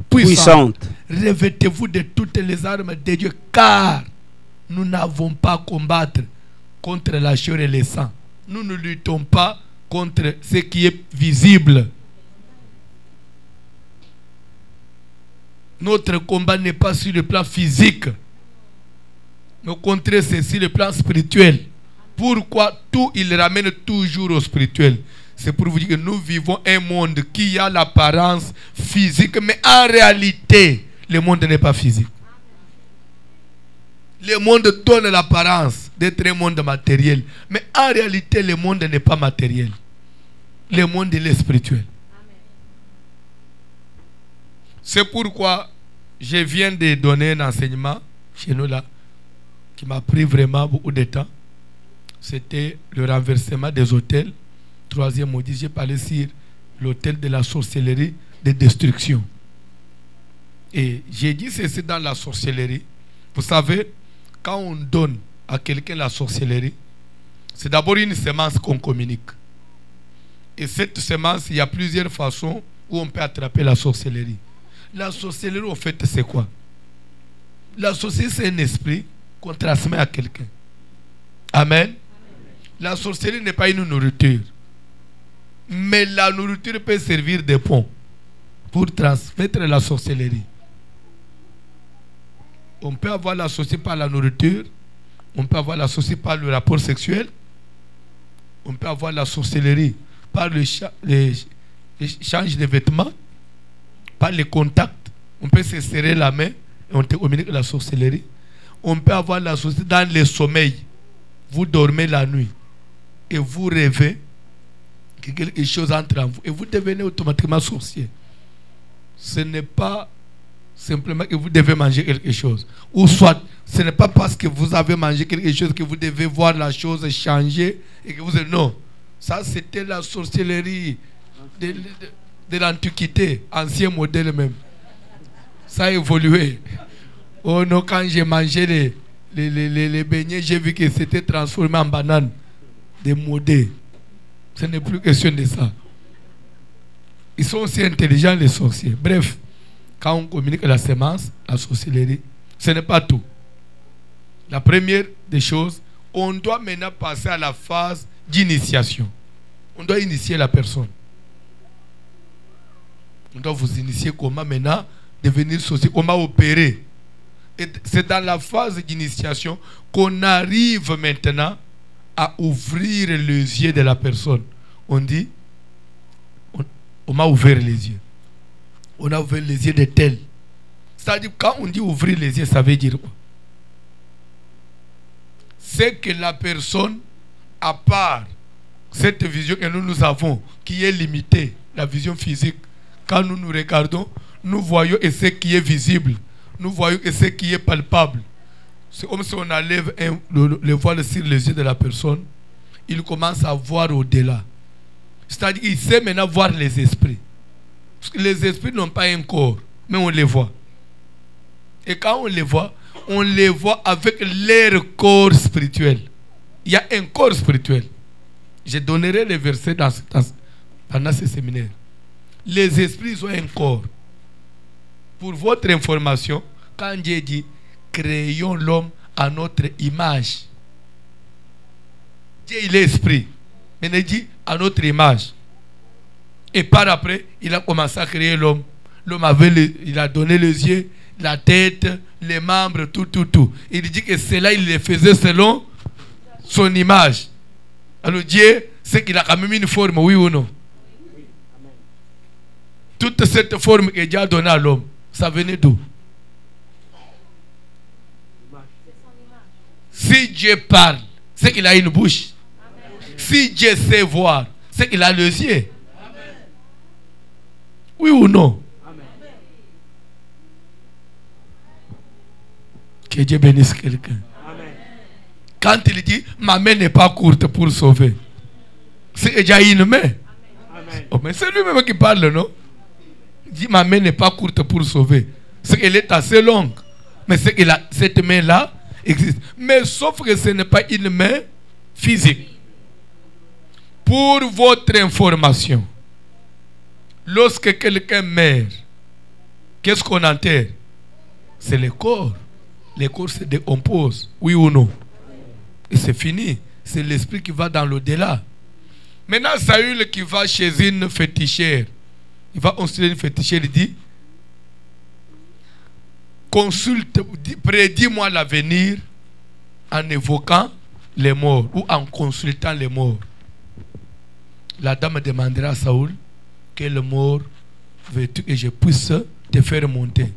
puissante. Revêtez-vous de toutes les armes de Dieu, car nous n'avons pas à combattre contre la chair et le sang. Nous ne luttons pas contre ce qui est visible. Notre combat n'est pas sur le plan physique. Au contraire, c'est sur le plan spirituel. Pourquoi tout il ramène toujours au spirituel? C'est pour vous dire que nous vivons un monde qui a l'apparence physique, mais en réalité, le monde n'est pas physique. Le monde donne l'apparence d'être un monde matériel, mais en réalité, le monde n'est pas matériel. Le monde il est spirituel. C'est pourquoi je viens de donner un enseignement chez nous là, qui m'a pris vraiment beaucoup de temps. C'était le renversement des hôtels. Troisième maudit, j'ai parlé sur l'hôtel de la sorcellerie de destruction. Et j'ai dit ceci dans la sorcellerie. Vous savez, quand on donne à quelqu'un la sorcellerie, c'est d'abord une semence qu'on communique. Et cette semence, il y a plusieurs façons où on peut attraper la sorcellerie. La sorcellerie, en fait, c'est quoi? La sorcellerie, c'est un esprit qu'on transmet à quelqu'un. Amen. La sorcellerie n'est pas une nourriture. Mais la nourriture peut servir de pont pour transmettre la sorcellerie. On peut avoir la sorcellerie par la nourriture. On peut avoir la sorcellerie par le rapport sexuel. On peut avoir la sorcellerie par l'échange de vêtements, par les contacts. On peut se serrer la main et on te communique la sorcellerie. On peut avoir la sorcellerie dans le sommeil. Vous dormez la nuit et vous rêvez que quelque chose entre en vous et vous devenez automatiquement sorcier. Ce n'est pas simplement que vous devez manger quelque chose. Ou soit, ce n'est pas parce que vous avez mangé quelque chose que vous devez voir la chose changer et que vous dites non. Ça, c'était la sorcellerie de l'Antiquité, ancien modèle même. Ça a évolué. Oh non, quand j'ai mangé les beignets, j'ai vu que c'était transformé en banane. Des modèles. Ce n'est plus question de ça. Ils sont aussi intelligents, les sorciers. Bref, quand on communique la sémence, la sorcellerie, ce n'est pas tout. La première des choses, on doit maintenant passer à la phase d'initiation. On doit initier la personne. On doit vous initier comment maintenant devenir sorcier, comment opérer. Et c'est dans la phase d'initiation qu'on arrive maintenant à ouvrir les yeux de la personne. On dit, on m'a ouvert les yeux. On a ouvert les yeux de tel. C'est-à-dire, quand on dit ouvrir les yeux, ça veut dire quoi? C'est que la personne, à part cette vision que nous avons, qui est limitée, la vision physique, quand nous nous regardons, nous voyons et ce qui est visible. Nous voyons et ce qui est palpable. C'est comme si on enlève le voile sur les yeux de la personne. Il commence à voir au-delà. C'est-à-dire qu'il sait maintenant voir les esprits. Parce que les esprits n'ont pas un corps, mais on les voit. Et quand on les voit avec leur corps spirituel. Il y a un corps spirituel. Je donnerai les versets pendant ce séminaire. Les esprits ont un corps. Pour votre information, quand Dieu dit créons l'homme à notre image, Dieu il est esprit, mais il dit à notre image. Et par après, il a commencé à créer l'homme. L'homme il a donné les yeux, la tête, les membres, tout. Il dit que cela, il les faisait selon son image. Alors Dieu, c'est qu'il a quand même une forme, oui ou non? Toute cette forme que Dieu a donnée à l'homme, ça venait d'où? Si Dieu parle, c'est qu'il a une bouche. Si Dieu sait voir, c'est qu'il a les yeux. Oui ou non? Que Dieu bénisse quelqu'un. Quand il dit ma main n'est pas courte pour sauver, c'est déjà une main. Oh, mais c'est lui-même qui parle, non? Il dit ma main n'est pas courte pour sauver. C'est qu'elle est assez longue. Mais c'est que cette main-là existe. Mais sauf que ce n'est pas une main physique. Pour votre information, lorsque quelqu'un meurt, qu'est-ce qu'on enterre? C'est le corps. Le corps se décompose, oui ou non? Et c'est fini. C'est l'esprit qui va dans l'au-delà. Maintenant, Saül qui va chez une fétichère, il va consulter une fétichère, il dit consulte, prédis-moi l'avenir en évoquant les morts ou en consultant les morts. La dame demandera à Saül quel mort veux-tu que je puisse te faire monter.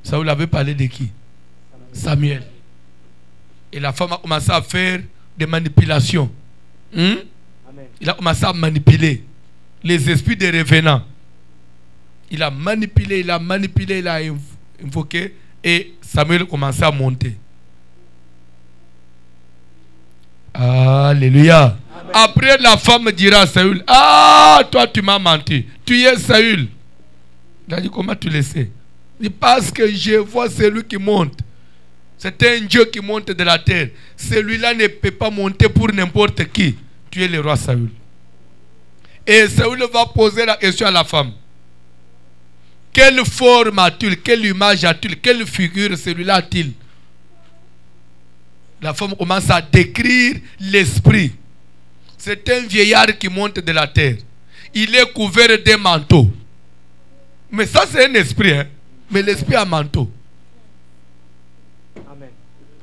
Saül avait parlé de qui? Samuel. Et la femme a commencé à faire des manipulations. Il a commencé à manipuler les esprits des revenants. Il a manipulé, il a invoqué et Samuel a commencé à monter. Alléluia. Amen. Après, la femme dira à Saül, ah, toi tu m'as menti. Tu es Saül. Il a dit, comment tu le sais? Il dit, parce que je vois celui qui monte. C'est un Dieu qui monte de la terre. Celui-là ne peut pas monter pour n'importe qui. Tu es le roi Saül. Et Saül va poser la question à la femme. Quelle forme a-t-il? Quelle image a-t-il? Quelle figure celui-là a-t-il? La femme commence à décrire l'esprit. C'est un vieillard qui monte de la terre. Il est couvert d'un manteau. Mais ça c'est un esprit, hein? Mais l'esprit a un manteau. Amen.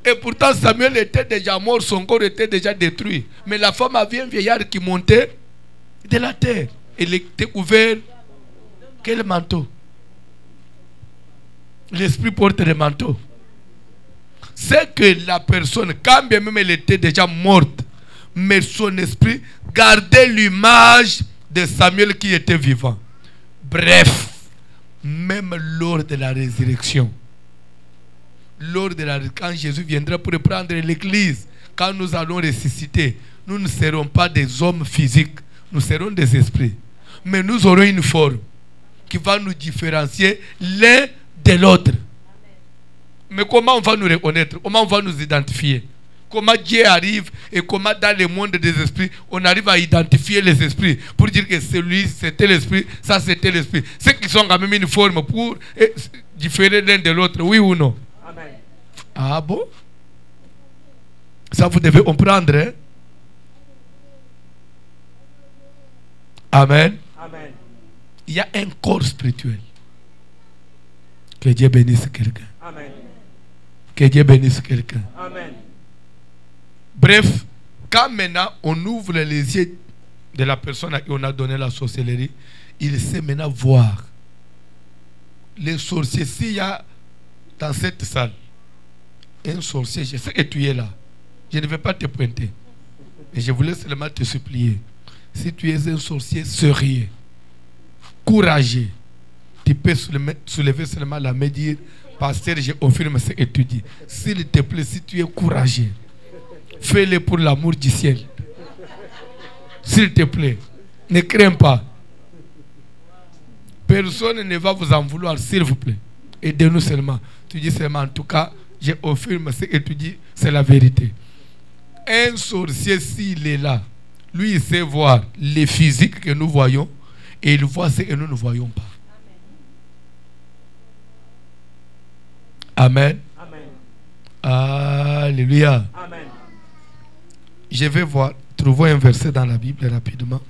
Et pourtant Samuel était déjà mort, son corps était déjà détruit. Mais la femme avait un vieillard qui montait de la terre. Il était couvert. Quel manteau? L'esprit porte le manteau. C'est que la personne, quand bien même elle était déjà morte, mais son esprit gardait l'image de Samuel qui était vivant. Bref, même lors de la résurrection, quand Jésus viendra pour prendre l'église, quand nous allons ressusciter, nous ne serons pas des hommes physiques, nous serons des esprits. Mais nous aurons une forme qui va nous différencier l'un de l'autre. Mais comment on va nous reconnaître? Comment on va nous identifier? Comment Dieu arrive et comment dans le monde des esprits, on arrive à identifier les esprits pour dire que celui c'était l'esprit, ça c'était l'esprit. Ceux qui sont quand même une forme pour différer l'un de l'autre, oui ou non? Amen. Ah bon? Ça vous devez comprendre, hein? Amen. Amen. Il y a un corps spirituel. Que Dieu bénisse quelqu'un. Amen. Que Dieu bénisse quelqu'un. Amen. Bref, quand maintenant on ouvre les yeux de la personne à qui on a donné la sorcellerie, il sait maintenant voir. Les sorciers, s'il y a dans cette salle un sorcier, je sais que tu es là. Je ne vais pas te pointer. Mais je voulais seulement te supplier. Si tu es un sorcier sérieux, courageux, tu peux soulever seulement la main et dire, pasteur, je confirme ce que tu dis. S'il te plaît, si tu es courageux, fais-le pour l'amour du ciel. S'il te plaît, ne crains pas. Personne ne va vous en vouloir, s'il vous plaît. Aidez-nous seulement. Tu dis seulement, en tout cas, je confirme ce que tu dis, c'est la vérité. Un sorcier, s'il est là, lui, il sait voir les physiques que nous voyons et il voit ce que nous ne voyons pas. Amen. Amen. Alléluia. Amen. Je vais voir, trouvons un verset dans la Bible rapidement.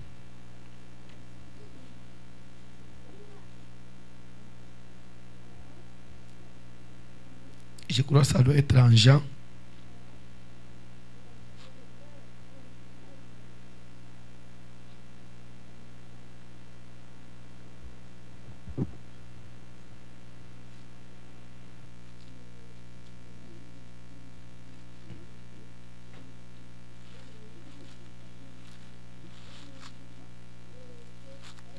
Je crois que ça doit être en Jean.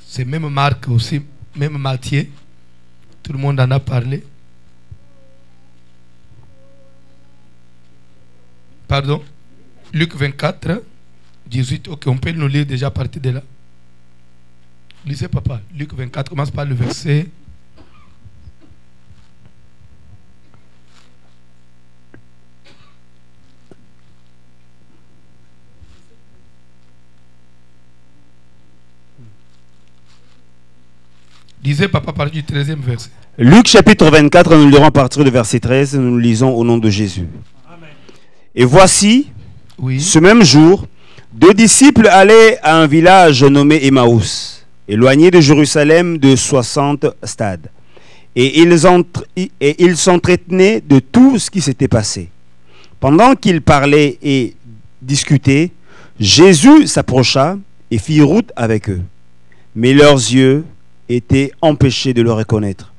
C'est même Marc aussi, même Matthieu. Tout le monde en a parlé. Pardon? Luc 24, 18. Ok, on peut nous lire déjà à partir de là. Lisez, papa. Luc 24, commence par le verset. Lisez, papa, par du 13e verset. Luc chapitre 24, nous lirons à partir du verset 13, nous lisons au nom de Jésus. Amen. Et voici, Oui. ce même jour, 2 disciples allaient à un village nommé Emmaüs, éloigné de Jérusalem de 60 stades. Et ils s'entretenaient de tout ce qui s'était passé. Pendant qu'ils parlaient et discutaient, Jésus s'approcha et fit route avec eux. Mais leurs yeux étaient empêchés de le reconnaître.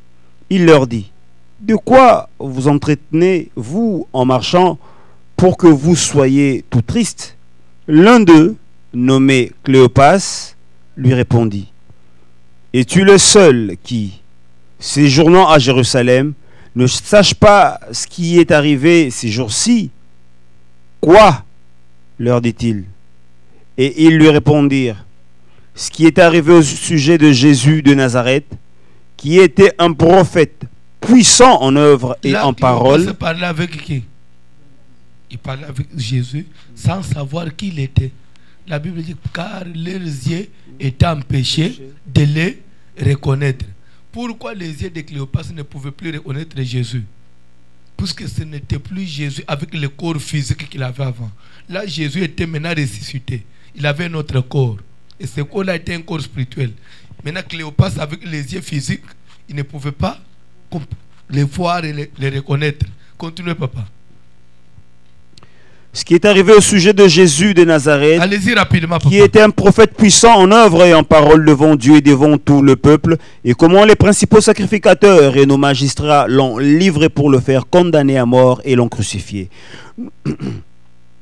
Il leur dit, « De quoi vous entretenez-vous en marchant pour que vous soyez tout tristes ?» L'un d'eux, nommé Cléopas, lui répondit, « Es-tu le seul qui, séjournant à Jérusalem, ne sache pas ce qui est arrivé ces jours-ci ?»« Quoi ?» leur dit-il. Et ils lui répondirent, « Ce qui est arrivé au sujet de Jésus de Nazareth, qui était un prophète puissant en œuvre et Là, en parole. » Il parlait avec qui? Il parlait avec Jésus sans savoir qui il était. La Bible dit, car leurs yeux étaient empêchés de les reconnaître. Pourquoi les yeux de Cléopas ne pouvaient plus reconnaître Jésus? Puisque ce n'était plus Jésus avec le corps physique qu'il avait avant. Là, Jésus était maintenant ressuscité. Il avait un autre corps. Et ce corps-là était un corps spirituel. Maintenant, Cléopas, avec les yeux physiques, il ne pouvait pas les voir et les reconnaître. Continuez, papa. Ce qui est arrivé au sujet de Jésus de Nazareth, Allez-y rapidement, papa. qui était un prophète puissant en œuvre et en parole devant Dieu et devant tout le peuple, et comment les principaux sacrificateurs et nos magistrats l'ont livré pour le faire condamner à mort et l'ont crucifié.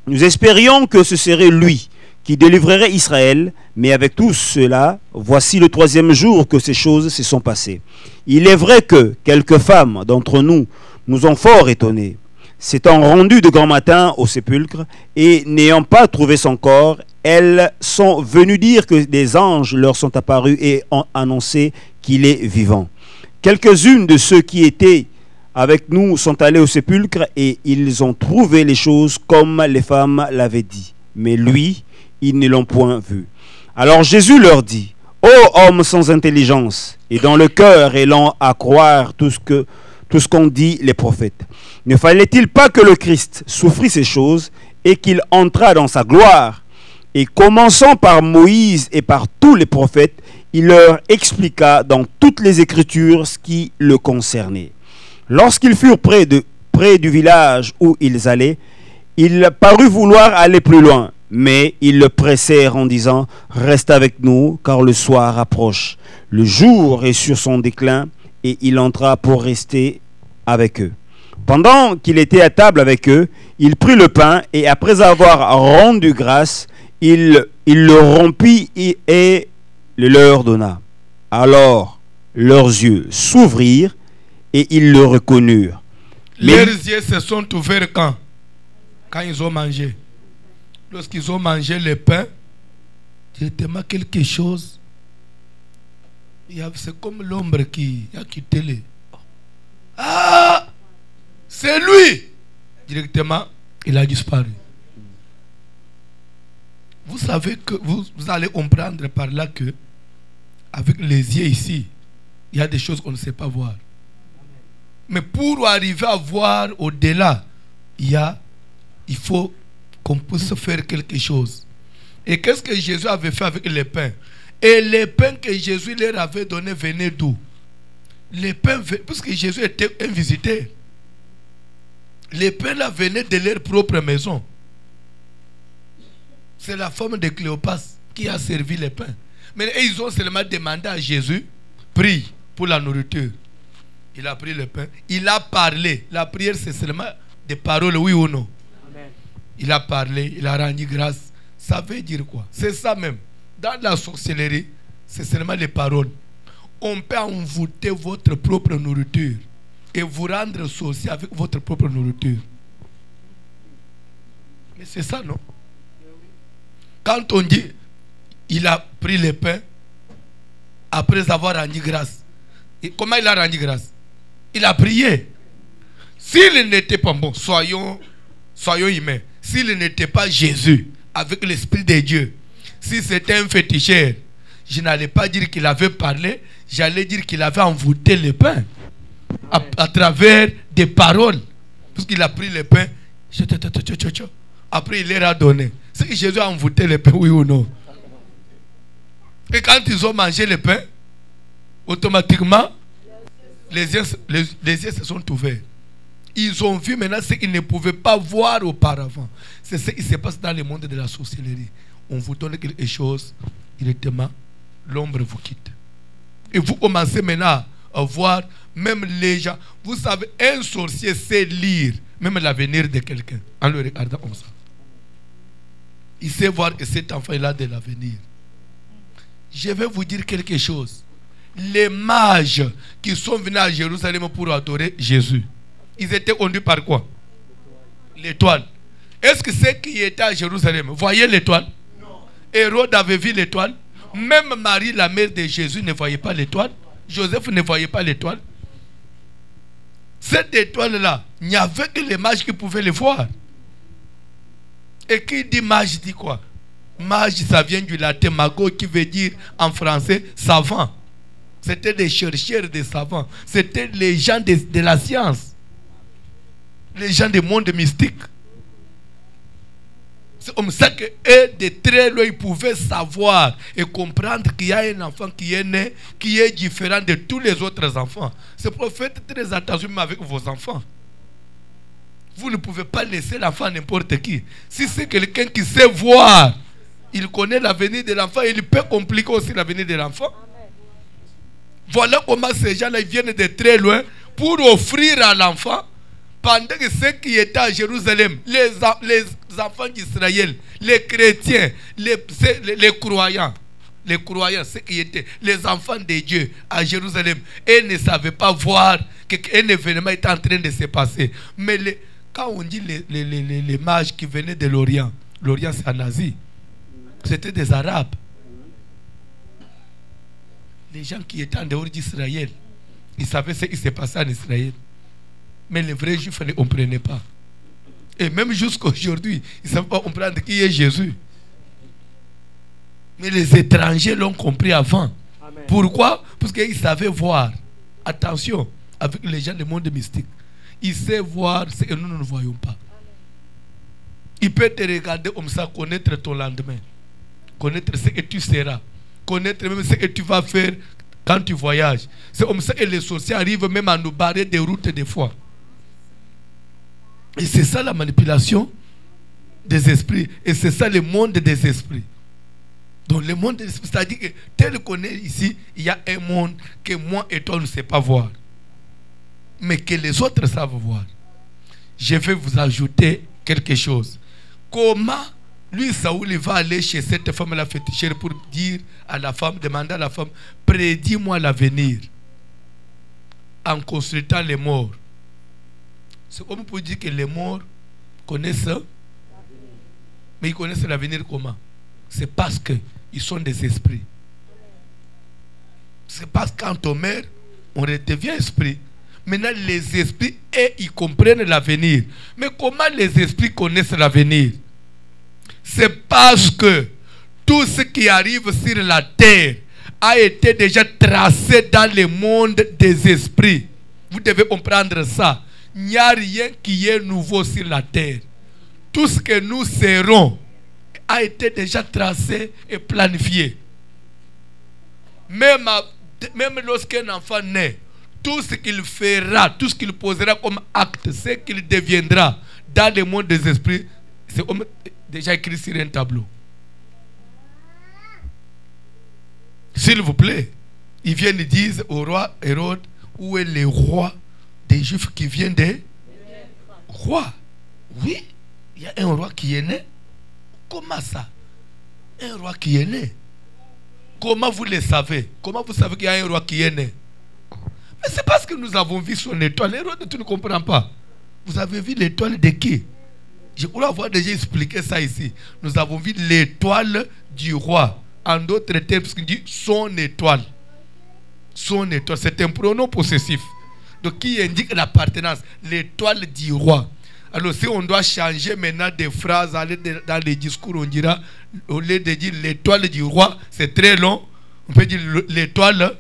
Nous espérions que ce serait lui qui délivrerait Israël, mais avec tout cela, voici le 3e jour que ces choses se sont passées. Il est vrai que quelques femmes d'entre nous nous ont fort étonnés. S'étant rendues de grand matin au sépulcre et n'ayant pas trouvé son corps, elles sont venues dire que des anges leur sont apparus et ont annoncé qu'il est vivant. Quelques-unes de ceux qui étaient avec nous sont allés au sépulcre et ils ont trouvé les choses comme les femmes l'avaient dit. Mais lui, ils ne l'ont point vu. Alors Jésus leur dit, « Ô hommes sans intelligence, et dans le cœur et lents à croire tout ce qu'ont dit les prophètes, ne fallait-il pas que le Christ souffrit ces choses et qu'il entrât dans sa gloire? Et commençant par Moïse et par tous les prophètes, il leur expliqua dans toutes les Écritures ce qui le concernait. Lorsqu'ils furent près du village où ils allaient, il parut vouloir aller plus loin, mais ils le pressèrent en disant « Reste avec nous, car le soir approche. Le jour est sur son déclin. » Et il entra pour rester avec eux. Pendant qu'il était à table avec eux, il prit le pain et après avoir rendu grâce, il le rompit et le leur donna. Alors leurs yeux s'ouvrirent et ils le reconnurent. Leurs yeux se sont ouverts quand? Quand ils ont mangé. Lorsqu'ils ont mangé le pain, directement quelque chose. C'est comme l'ombre qui a quitté les... Ah! C'est lui! Directement, il a disparu. Vous savez que vous allez comprendre par là que, avec les yeux ici, il y a des choses qu'on ne sait pas voir. Mais pour arriver à voir au-delà, il faut qu'on puisse faire quelque chose. Et qu'est-ce que Jésus avait fait avec les pains? Et les pains que Jésus leur avait donnés venaient d'où? Les pains, puisque Jésus était un visiteur, les pains là venaient de leur propre maison. C'est la femme de Cléopas qui a servi les pains. Mais ils ont seulement demandé à Jésus, prie pour la nourriture. Il a pris le pain, il a parlé. La prière c'est seulement des paroles, oui ou non? Amen. Il a parlé, il a rendu grâce. Ça veut dire quoi? C'est ça même. Dans la sorcellerie, c'est seulement les paroles. On peut envoûter votre propre nourriture et vous rendre sorcier avec votre propre nourriture. Mais c'est ça, non? Quand on dit, il a pris le pain après avoir rendu grâce. Et comment il a rendu grâce? Il a prié. S'il n'était pas bon, soyons humains. S'il n'était pas Jésus avec l'Esprit de Dieu, si c'était un féticheur, je n'allais pas dire qu'il avait parlé, j'allais dire qu'il avait envoûté le pain à travers des paroles. Parce qu'il a pris le pain, après il leur a donné. C'est que Jésus a envoûté le pain, oui ou non? Et quand ils ont mangé le pain, automatiquement, les yeux se sont ouverts. Ils ont vu maintenant ce qu'ils ne pouvaient pas voir auparavant. C'est ce qui se passe dans le monde de la sorcellerie. On vous donne quelque chose, directement, l'ombre vous quitte. Et vous commencez maintenant à voir même les gens. Vous savez, un sorcier sait lire même l'avenir de quelqu'un en le regardant comme ça. Il sait voir que cet enfant il a de l'avenir. Je vais vous dire quelque chose. Les mages qui sont venus à Jérusalem pour adorer Jésus, ils étaient conduits par quoi? L'étoile. Est-ce que ceux qui étaient à Jérusalem voyaient l'étoile? Hérode avait vu l'étoile. Même Marie, la mère de Jésus, ne voyait pas l'étoile. Joseph ne voyait pas l'étoile. Cette étoile-là, il n'y avait que les mages qui pouvaient le voir. Et qui dit mage dit quoi? Mage, ça vient du latin mago, qui veut dire en français savant. C'était des chercheurs, des savants. C'était les gens de la science. Les gens du monde mystique. C'est comme ça que eux, de très loin, ils pouvaient savoir et comprendre qu'il y a un enfant qui est né, qui est différent de tous les autres enfants. C'est pour faire très attention même avec vos enfants. Vous ne pouvez pas laisser l'enfant à n'importe qui. Si c'est quelqu'un qui sait voir, il connaît l'avenir de l'enfant, il peut compliquer aussi l'avenir de l'enfant. Voilà comment ces gens-là viennent de très loin pour offrir à l'enfant, pendant que ceux qui étaient à Jérusalem, les enfants d'Israël, les chrétiens, les croyants, ceux qui étaient les enfants de Dieu à Jérusalem, et ne savaient pas voir qu'un événement était en train de se passer. Mais quand on dit les mages qui venaient de l'Orient c'est en Asie, c'était des Arabes. Les gens qui étaient en dehors d'Israël, ils savaient ce qui s'est passé en Israël. Mais les vrais juifs ne comprenaient pas. Et même jusqu'à aujourd'hui, ils ne savent pas comprendre qui est Jésus. Mais les étrangers l'ont compris avant. Amen. Pourquoi? Parce qu'ils savaient voir. Attention, avec les gens du monde mystique. Ils savent voir ce que nous ne voyons pas. Il peut te regarder comme ça, connaître ton lendemain. Connaître ce que tu seras. Connaître même ce que tu vas faire quand tu voyages. C'est comme ça que les sorciers arrivent même à nous barrer des routes des fois. Et c'est ça la manipulation des esprits. Et c'est ça le monde des esprits. Donc le monde des esprits, c'est-à-dire que tel qu'on est ici, il y a un monde que moi et toi ne savons pas voir. Mais que les autres savent voir. Je vais vous ajouter quelque chose. Comment lui, Saoul, il va aller chez cette femme la fétichère pour dire à la femme, demander à la femme, prédis-moi l'avenir. En consultant les morts. C'est comme pour dire que les morts connaissent, mais ils connaissent l'avenir comment? C'est parce qu'ils sont des esprits. C'est parce que quand on meurt, on redevient esprit. Maintenant, les esprits, ils comprennent l'avenir. Mais comment les esprits connaissent l'avenir? C'est parce que tout ce qui arrive sur la terre a été déjà tracé dans le monde des esprits. Vous devez comprendre ça. Il n'y a rien qui est nouveau sur la terre. Tout ce que nous serons a été déjà tracé et planifié. Même lorsqu'un enfant naît, tout ce qu'il fera, tout ce qu'il posera comme acte, ce qu'il deviendra dans le monde des esprits, c'est déjà écrit sur un tableau. S'il vous plaît, ils viennent et disent au roi Hérode, où est le roi des Juifs qui vient des rois? Oui, il y a un roi qui est né. Comment ça? Un roi qui est né. Comment vous le savez? Comment vous savez qu'il y a un roi qui est né? Mais c'est parce que nous avons vu son étoile. Hérode, tu ne comprends pas. Vous avez vu l'étoile de qui? Je crois avoir déjà expliqué ça ici. Nous avons vu l'étoile du roi. En d'autres termes, ce qu'il dit, son étoile. Son étoile, c'est un pronom possessif. Donc, qui indique l'appartenance? L'étoile du roi. Alors, si on doit changer maintenant des phrases, aller dans les discours, on dira, au lieu de dire l'étoile du roi, c'est très long, on peut dire l'étoile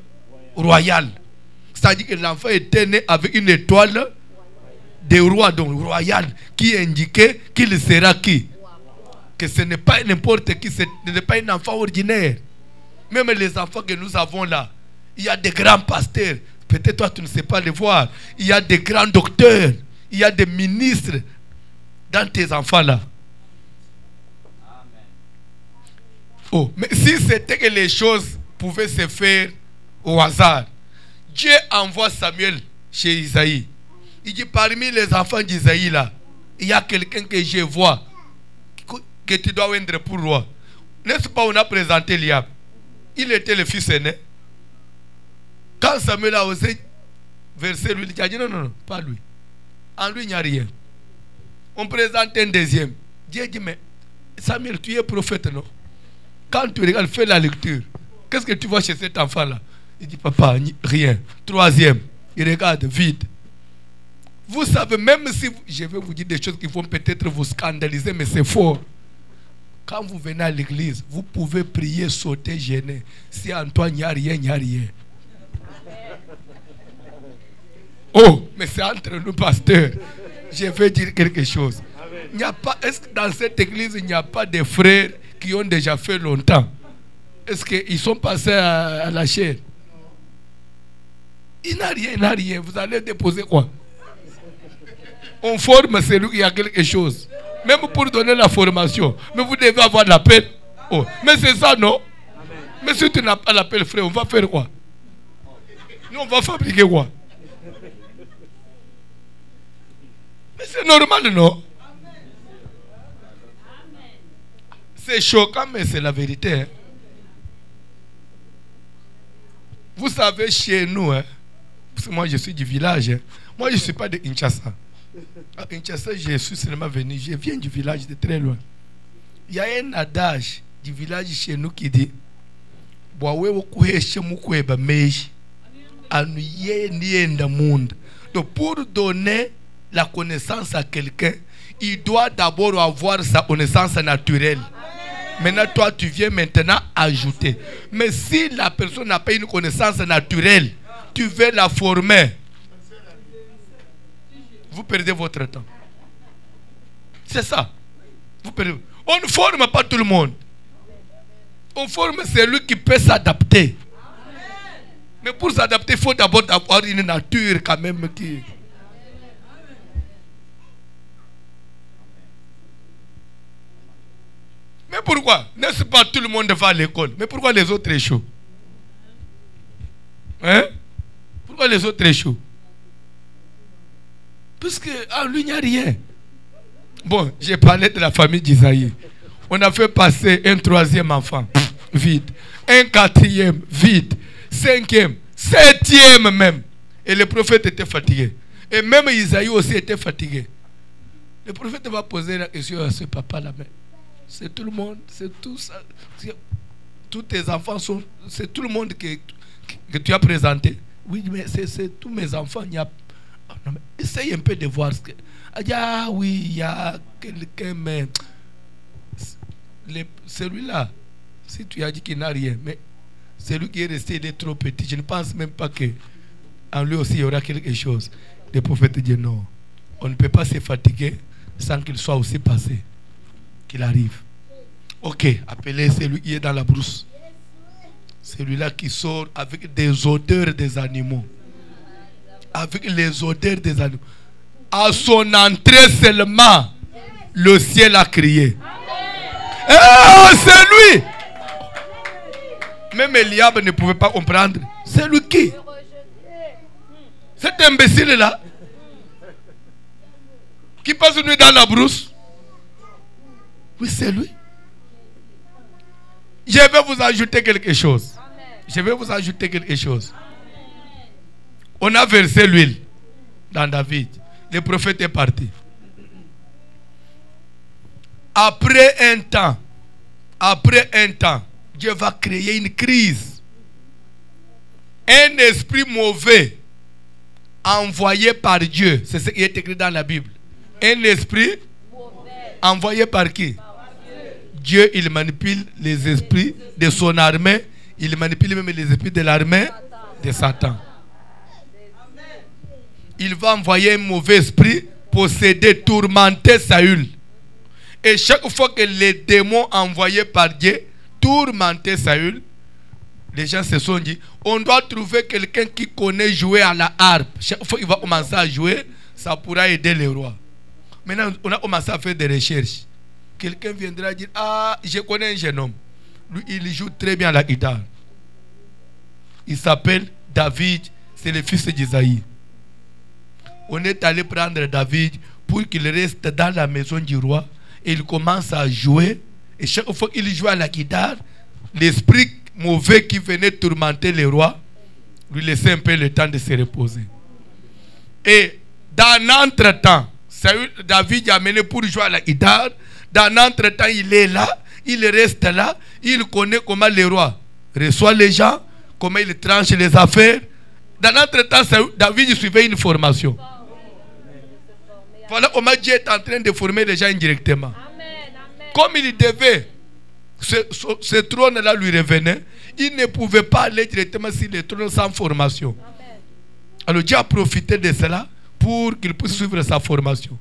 royale. C'est-à-dire que l'enfant était né avec une étoile de roi, donc royale, qui indiquait qu'il sera qui? Que ce n'est pas n'importe qui, ce n'est pas un enfant ordinaire. Même les enfants que nous avons là, il y a des grands pasteurs. Peut-être toi tu ne sais pas les voir. Il y a des grands docteurs. Il y a des ministres dans tes enfants là. Oh, mais si c'était que les choses pouvaient se faire au hasard, Dieu envoie Samuel chez Isaïe. Il dit, parmi les enfants d'Isaïe là, il y a quelqu'un que je vois que tu dois rendre pour roi. N'est-ce pas, on a présenté Liab. Il était le fils aîné. Quand Samuel a osé verser lui, il a dit non, pas lui. En lui, il n'y a rien. On présente un deuxième. Dieu dit, mais Samuel, tu es prophète, non? Quand tu regardes, fais la lecture. Qu'est-ce que tu vois chez cet enfant-là? Il dit, papa, rien. Troisième, il regarde, vide. Vous savez, même si je vais vous dire des choses qui vont peut-être vous scandaliser, mais c'est faux. Quand vous venez à l'église, vous pouvez prier, sauter, gêner. Si en toi, il n'y a rien, il n'y a rien. Oh, mais c'est entre nous, pasteurs. Je vais dire quelque chose. Il n'y a pas, est-ce que dans cette église, il n'y a pas de frères qui ont déjà fait longtemps? Est-ce qu'ils sont passés à la chair? Il n'a rien, il n'a rien. Vous allez déposer quoi? On forme celui qui a quelque chose. Même pour donner la formation. Mais vous devez avoir l'appel. Oh. Mais c'est ça, non? Amen. Mais si tu n'as pas l'appel, frère, on va faire quoi? Nous, on va fabriquer quoi? Mais c'est normal, non? C'est choquant, mais c'est la vérité. Hein. Vous savez, chez nous, hein, parce que moi je suis du village, hein. Moi je ne suis pas de Kinshasa. À Kinshasa, je suis seulement venu, je viens du village de très loin. Il y a un adage du village chez nous qui dit donc pour donner la connaissance à quelqu'un, il doit d'abord avoir sa connaissance naturelle. Maintenant, toi, tu viens maintenant ajouter. Mais si la personne n'a pas une connaissance naturelle, tu veux la former. Vous perdez votre temps. C'est ça. Vous perdez. On ne forme pas tout le monde. On forme celui qui peut s'adapter. Mais pour s'adapter, il faut d'abord avoir une nature quand même qui... Mais pourquoi? N'est-ce pas tout le monde va à l'école? Mais pourquoi les autres échouent? Hein? Pourquoi les autres échouent? Parce qu'en lui, il n'y a rien. Bon, j'ai parlé de la famille d'Isaïe. On a fait passer un 3e enfant, vide. Un 4e, vide. 5e, 7e même. Et le prophète était fatigué. Et même Isaïe aussi était fatigué. Le prophète va poser la question à ce papa-là. C'est tout le monde, c'est tout ça. Tous tes enfants sont. C'est tout le monde que tu as présenté. Oui, mais c'est tous mes enfants. Il y a, non, mais essaye un peu de voir ce que. Ah oui, il y a quelqu'un, mais. Celui-là, si tu as dit qu'il n'a rien, mais celui qui est resté, il est trop petit. Je ne pense même pas qu'en lui aussi il y aura quelque chose. Le prophète dit non. On ne peut pas se fatiguer sans qu'il soit aussi passé. Qu'il arrive. Ok, appelez celui qui est dans la brousse. Celui-là qui sort avec des odeurs des animaux. Avec les odeurs des animaux. À son entrée seulement, le ciel a crié. Eh, c'est lui! Même Eliab ne pouvait pas comprendre. C'est lui qui? Cet imbécile-là qui passe une nuit dans la brousse. Oui, c'est lui. Je vais vous ajouter quelque chose. Je vais vous ajouter quelque chose. On a versé l'huile dans David. Le prophète est parti. Après un temps, Dieu va créer une crise. Un esprit mauvais envoyé par Dieu. C'est ce qui est écrit dans la Bible. Un esprit envoyé par qui? Dieu, il manipule les esprits de son armée. Il manipule même les esprits de l'armée de Satan. Il va envoyer un mauvais esprit posséder, tourmenter Saül. Et chaque fois que les démons envoyés par Dieu tourmentaient Saül, les gens se sont dit, on doit trouver quelqu'un qui connaît jouer à la harpe. Chaque fois qu'il va commencer à jouer, ça pourra aider les rois. Maintenant, on a commencé à faire des recherches. Quelqu'un viendra dire, ah, je connais un jeune homme. Lui, il joue très bien la guitare. Il s'appelle David, c'est le fils d'Isaïe. On est allé prendre David pour qu'il reste dans la maison du roi. Et il commence à jouer. Et chaque fois qu'il joue à la guitare, l'esprit mauvais qui venait tourmenter les rois lui laissait un peu le temps de se reposer. Et dans l'entretemps, David est amené pour jouer à la guitare. Dans l'entretemps, il est là, il reste là, il connaît comment les rois reçoivent les gens, comment ils tranchent les affaires. Dans l'entretemps, David suivait une formation. Voilà comment Dieu est en train de former les gens indirectement. Comme il devait, ce trône-là lui revenait, il ne pouvait pas aller directement sur le trône sans formation. Alors Dieu a profité de cela pour qu'il puisse suivre sa formation.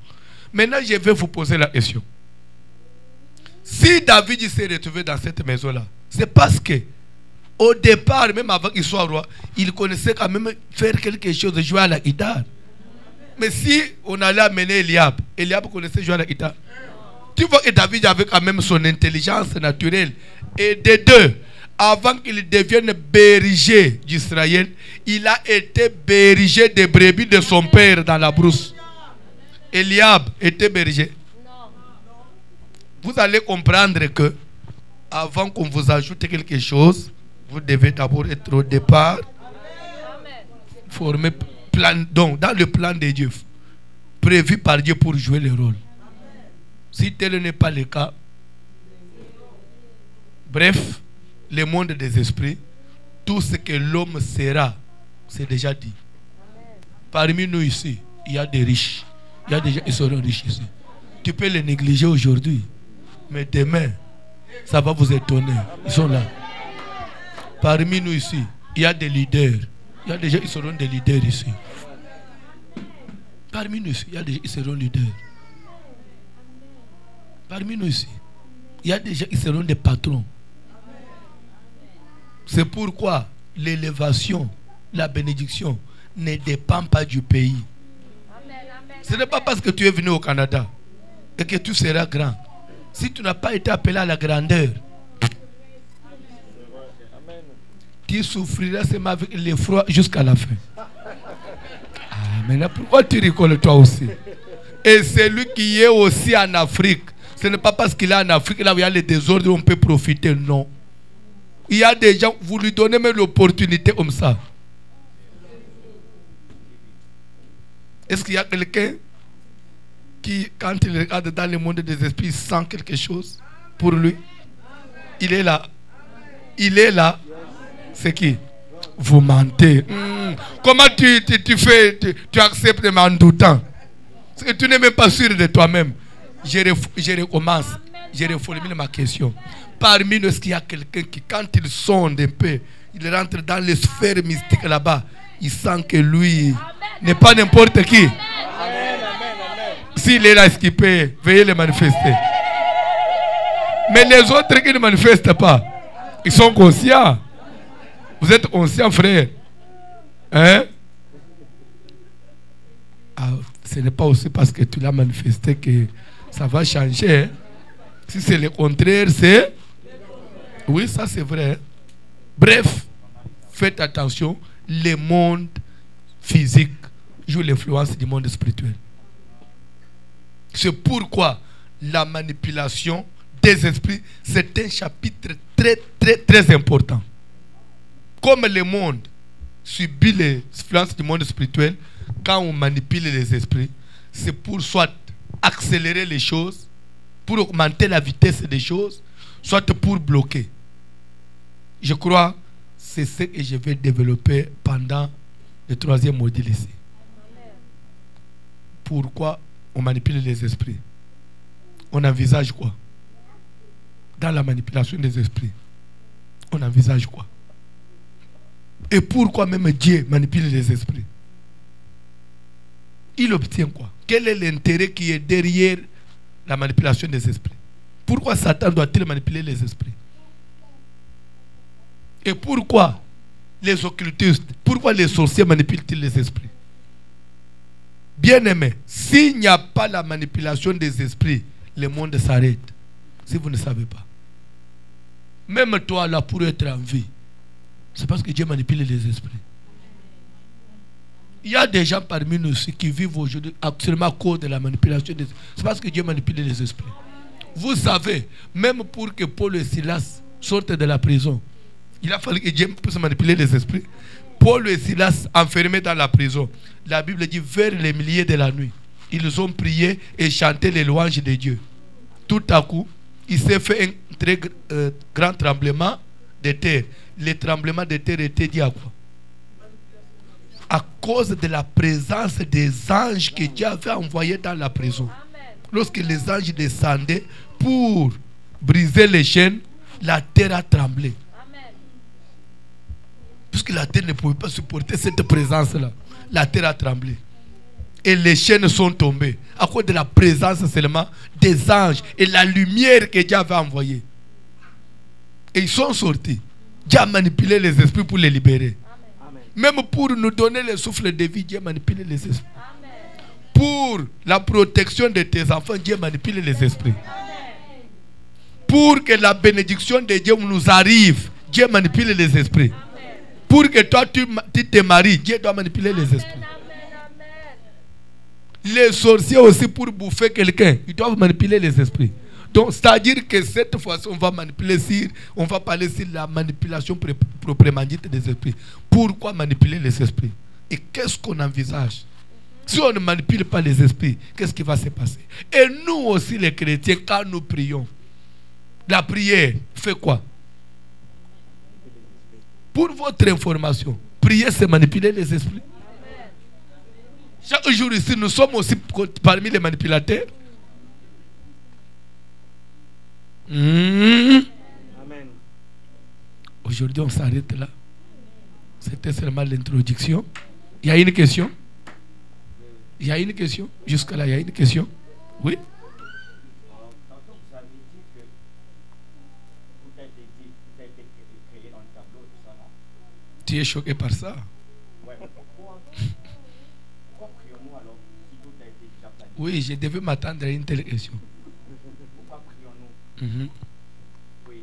Maintenant, je vais vous poser la question. Si David s'est retrouvé dans cette maison-là, c'est parce que au départ, même avant qu'il soit roi, il connaissait quand même faire quelque chose, jouer à la guitare. Mais si on allait amener Eliab, Eliab connaissait jouer à la guitare. Tu vois que David avait quand même son intelligence naturelle. Et des deux, avant qu'il devienne berger d'Israël, il a été berger des brebis de son père dans la brousse. Eliab était berger. Vous allez comprendre que avant qu'on vous ajoute quelque chose, vous devez d'abord être au départ formé donc, dans le plan de Dieu, prévu par Dieu pour jouer le rôle. Si tel n'est pas le cas, bref, le monde des esprits, tout ce que l'homme sera, c'est déjà dit. Parmi nous ici, il y a des riches. Il y a des gens qui seront riches ici. Tu peux les négliger aujourd'hui, mais demain, ça va vous étonner. Ils sont là. Parmi nous ici, il y a des leaders. Il y a des gens qui seront des leaders ici. Parmi nous ici, il y a des gens qui seront leaders. Parmi nous ici, il y a des gens qui seront des patrons. C'est pourquoi l'élévation, la bénédiction ne dépend pas du pays. Ce n'est pas parce que tu es venu au Canada et que tu seras grand. Si tu n'as pas été appelé à la grandeur, tu souffriras seulement avec l'effroi jusqu'à la fin. Ah, maintenant, pourquoi tu rigoles toi aussi? Et celui qui est aussi en Afrique, ce n'est pas parce qu'il est en Afrique, là où il y a les désordres, on peut profiter, non. Il y a des gens, vous lui donnez même l'opportunité comme ça. Est-ce qu'il y a quelqu'un qui, quand il regarde dans le monde des esprits, sent quelque chose pour lui? Il est là. Il est là. C'est qui? Vous mentez. Comment tu fais, tu acceptes en doutant? Parce que tu n'es même pas sûr de toi-même. Je recommence. Je reformule ma question. Parmi nous, est-ce qu'il y a quelqu'un qui, quand il sonde un peu, il rentre dans les sphères mystiques là-bas, il sent que lui n'est pas n'importe qui? S'il est là, est-ce qu'il peut? Veuillez le manifester. Mais les autres qui ne manifestent pas, ils sont conscients. Vous êtes conscients, frère? Hein? Ah, ce n'est pas aussi parce que tu l'as manifesté que ça va changer. Hein? Si c'est le contraire, c'est... Oui, ça c'est vrai. Bref, faites attention. Le monde physique joue l'influence du monde spirituel. C'est pourquoi la manipulation des esprits, c'est un chapitre très, très, très important. Comme le monde subit l'influence du monde spirituel, quand on manipule les esprits, c'est pour soit accélérer les choses, pour augmenter la vitesse des choses, soit pour bloquer. Je crois que c'est ce que je vais développer pendant le 3e module ici. Pourquoi on manipule les esprits? On envisage quoi? Dans la manipulation des esprits, on envisage quoi? Et pourquoi même Dieu manipule les esprits? Il obtient quoi? Quel est l'intérêt qui est derrière la manipulation des esprits? Pourquoi Satan doit-il manipuler les esprits? Et pourquoi les occultistes, pourquoi les sorciers manipulent-ils les esprits? Bien-aimé, s'il n'y a pas la manipulation des esprits, le monde s'arrête. Si vous ne savez pas. Même toi là, pour être en vie, c'est parce que Dieu manipule les esprits. Il y a des gens parmi nous qui vivent aujourd'hui actuellement à cause de la manipulation des esprits. C'est parce que Dieu manipule les esprits. Vous savez, même pour que Paul et Silas sortent de la prison, il a fallu que Dieu puisse manipuler les esprits. Paul et Silas enfermés dans la prison, la Bible dit vers les milliers de la nuit, ils ont prié et chanté les louanges de Dieu. Tout à coup, il s'est fait un très grand tremblement de terre. Le tremblement de terre était dû à quoi? À cause de la présence des anges que Dieu avait envoyés dans la prison. Lorsque les anges descendaient pour briser les chaînes, la terre a tremblé. Puisque la terre ne pouvait pas supporter cette présence-là, la terre a tremblé. Et les chaînes sont tombées à cause de la présence seulement des anges et la lumière que Dieu avait envoyée. Et ils sont sortis. Dieu a manipulé les esprits pour les libérer. Amen. Même pour nous donner le souffle de vie, Dieu a manipulé les esprits. Amen. Pour la protection de tes enfants, Dieu a manipulé les esprits. Amen. Pour que la bénédiction de Dieu nous arrive, Dieu manipule les esprits. Amen. Pour que toi tu te maries, Dieu doit manipuler les esprits. Amen. Les sorciers aussi, pour bouffer quelqu'un, ils doivent manipuler les esprits. Donc, c'est-à-dire que cette fois-ci, on va manipuler on va parler sur la manipulation proprement dite des esprits. Pourquoi manipuler les esprits? Et qu'est-ce qu'on envisage? Si on ne manipule pas les esprits, qu'est-ce qui va se passer? Et nous aussi, les chrétiens, quand nous prions, la prière fait quoi? Pour votre information, prier, c'est manipuler les esprits. Chaque jour ici, nous sommes aussi parmi les manipulateurs. Amen. Aujourd'hui, on s'arrête là. C'était seulement l'introduction. Il y a une question? Il y a une question? Jusqu'à là, il y a une question? Oui? Tantôt, vous avez dit que tout a été créé dans le tableau, tout ça, non? Tu es choqué par ça? Ouais, mais pourquoi prions-nous alors si tout a été déjà planifié? Oui, je devais m'attendre à une telle question. Pourquoi prions-nous? Oui.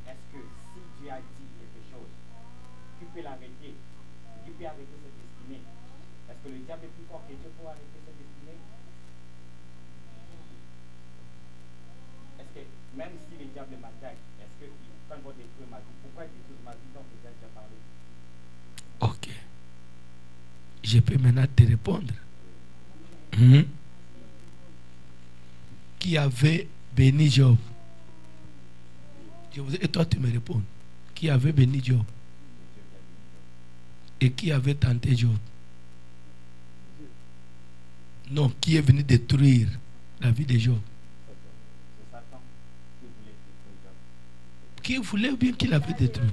Est-ce que si Dieu a dit quelque chose, tu peux l'arrêter? Tu peux arrêter cette destinée? Est-ce que le diable est plus fort que Dieu pour arrêter cette destinée? Est-ce que même si le diable m'attaque, est-ce que quand il va détruire ma vie, pourquoi il détruit ma vie donc il a déjà parlé? Ok. Je peux maintenant te répondre. Qui avait béni Job? Et toi tu me réponds. Qui avait béni Job? Et qui avait tenté Job? Non, qui est venu détruire la vie de Job? C'est Satan qui voulait détruire Job. Qui voulait bien qu'il avait détruit?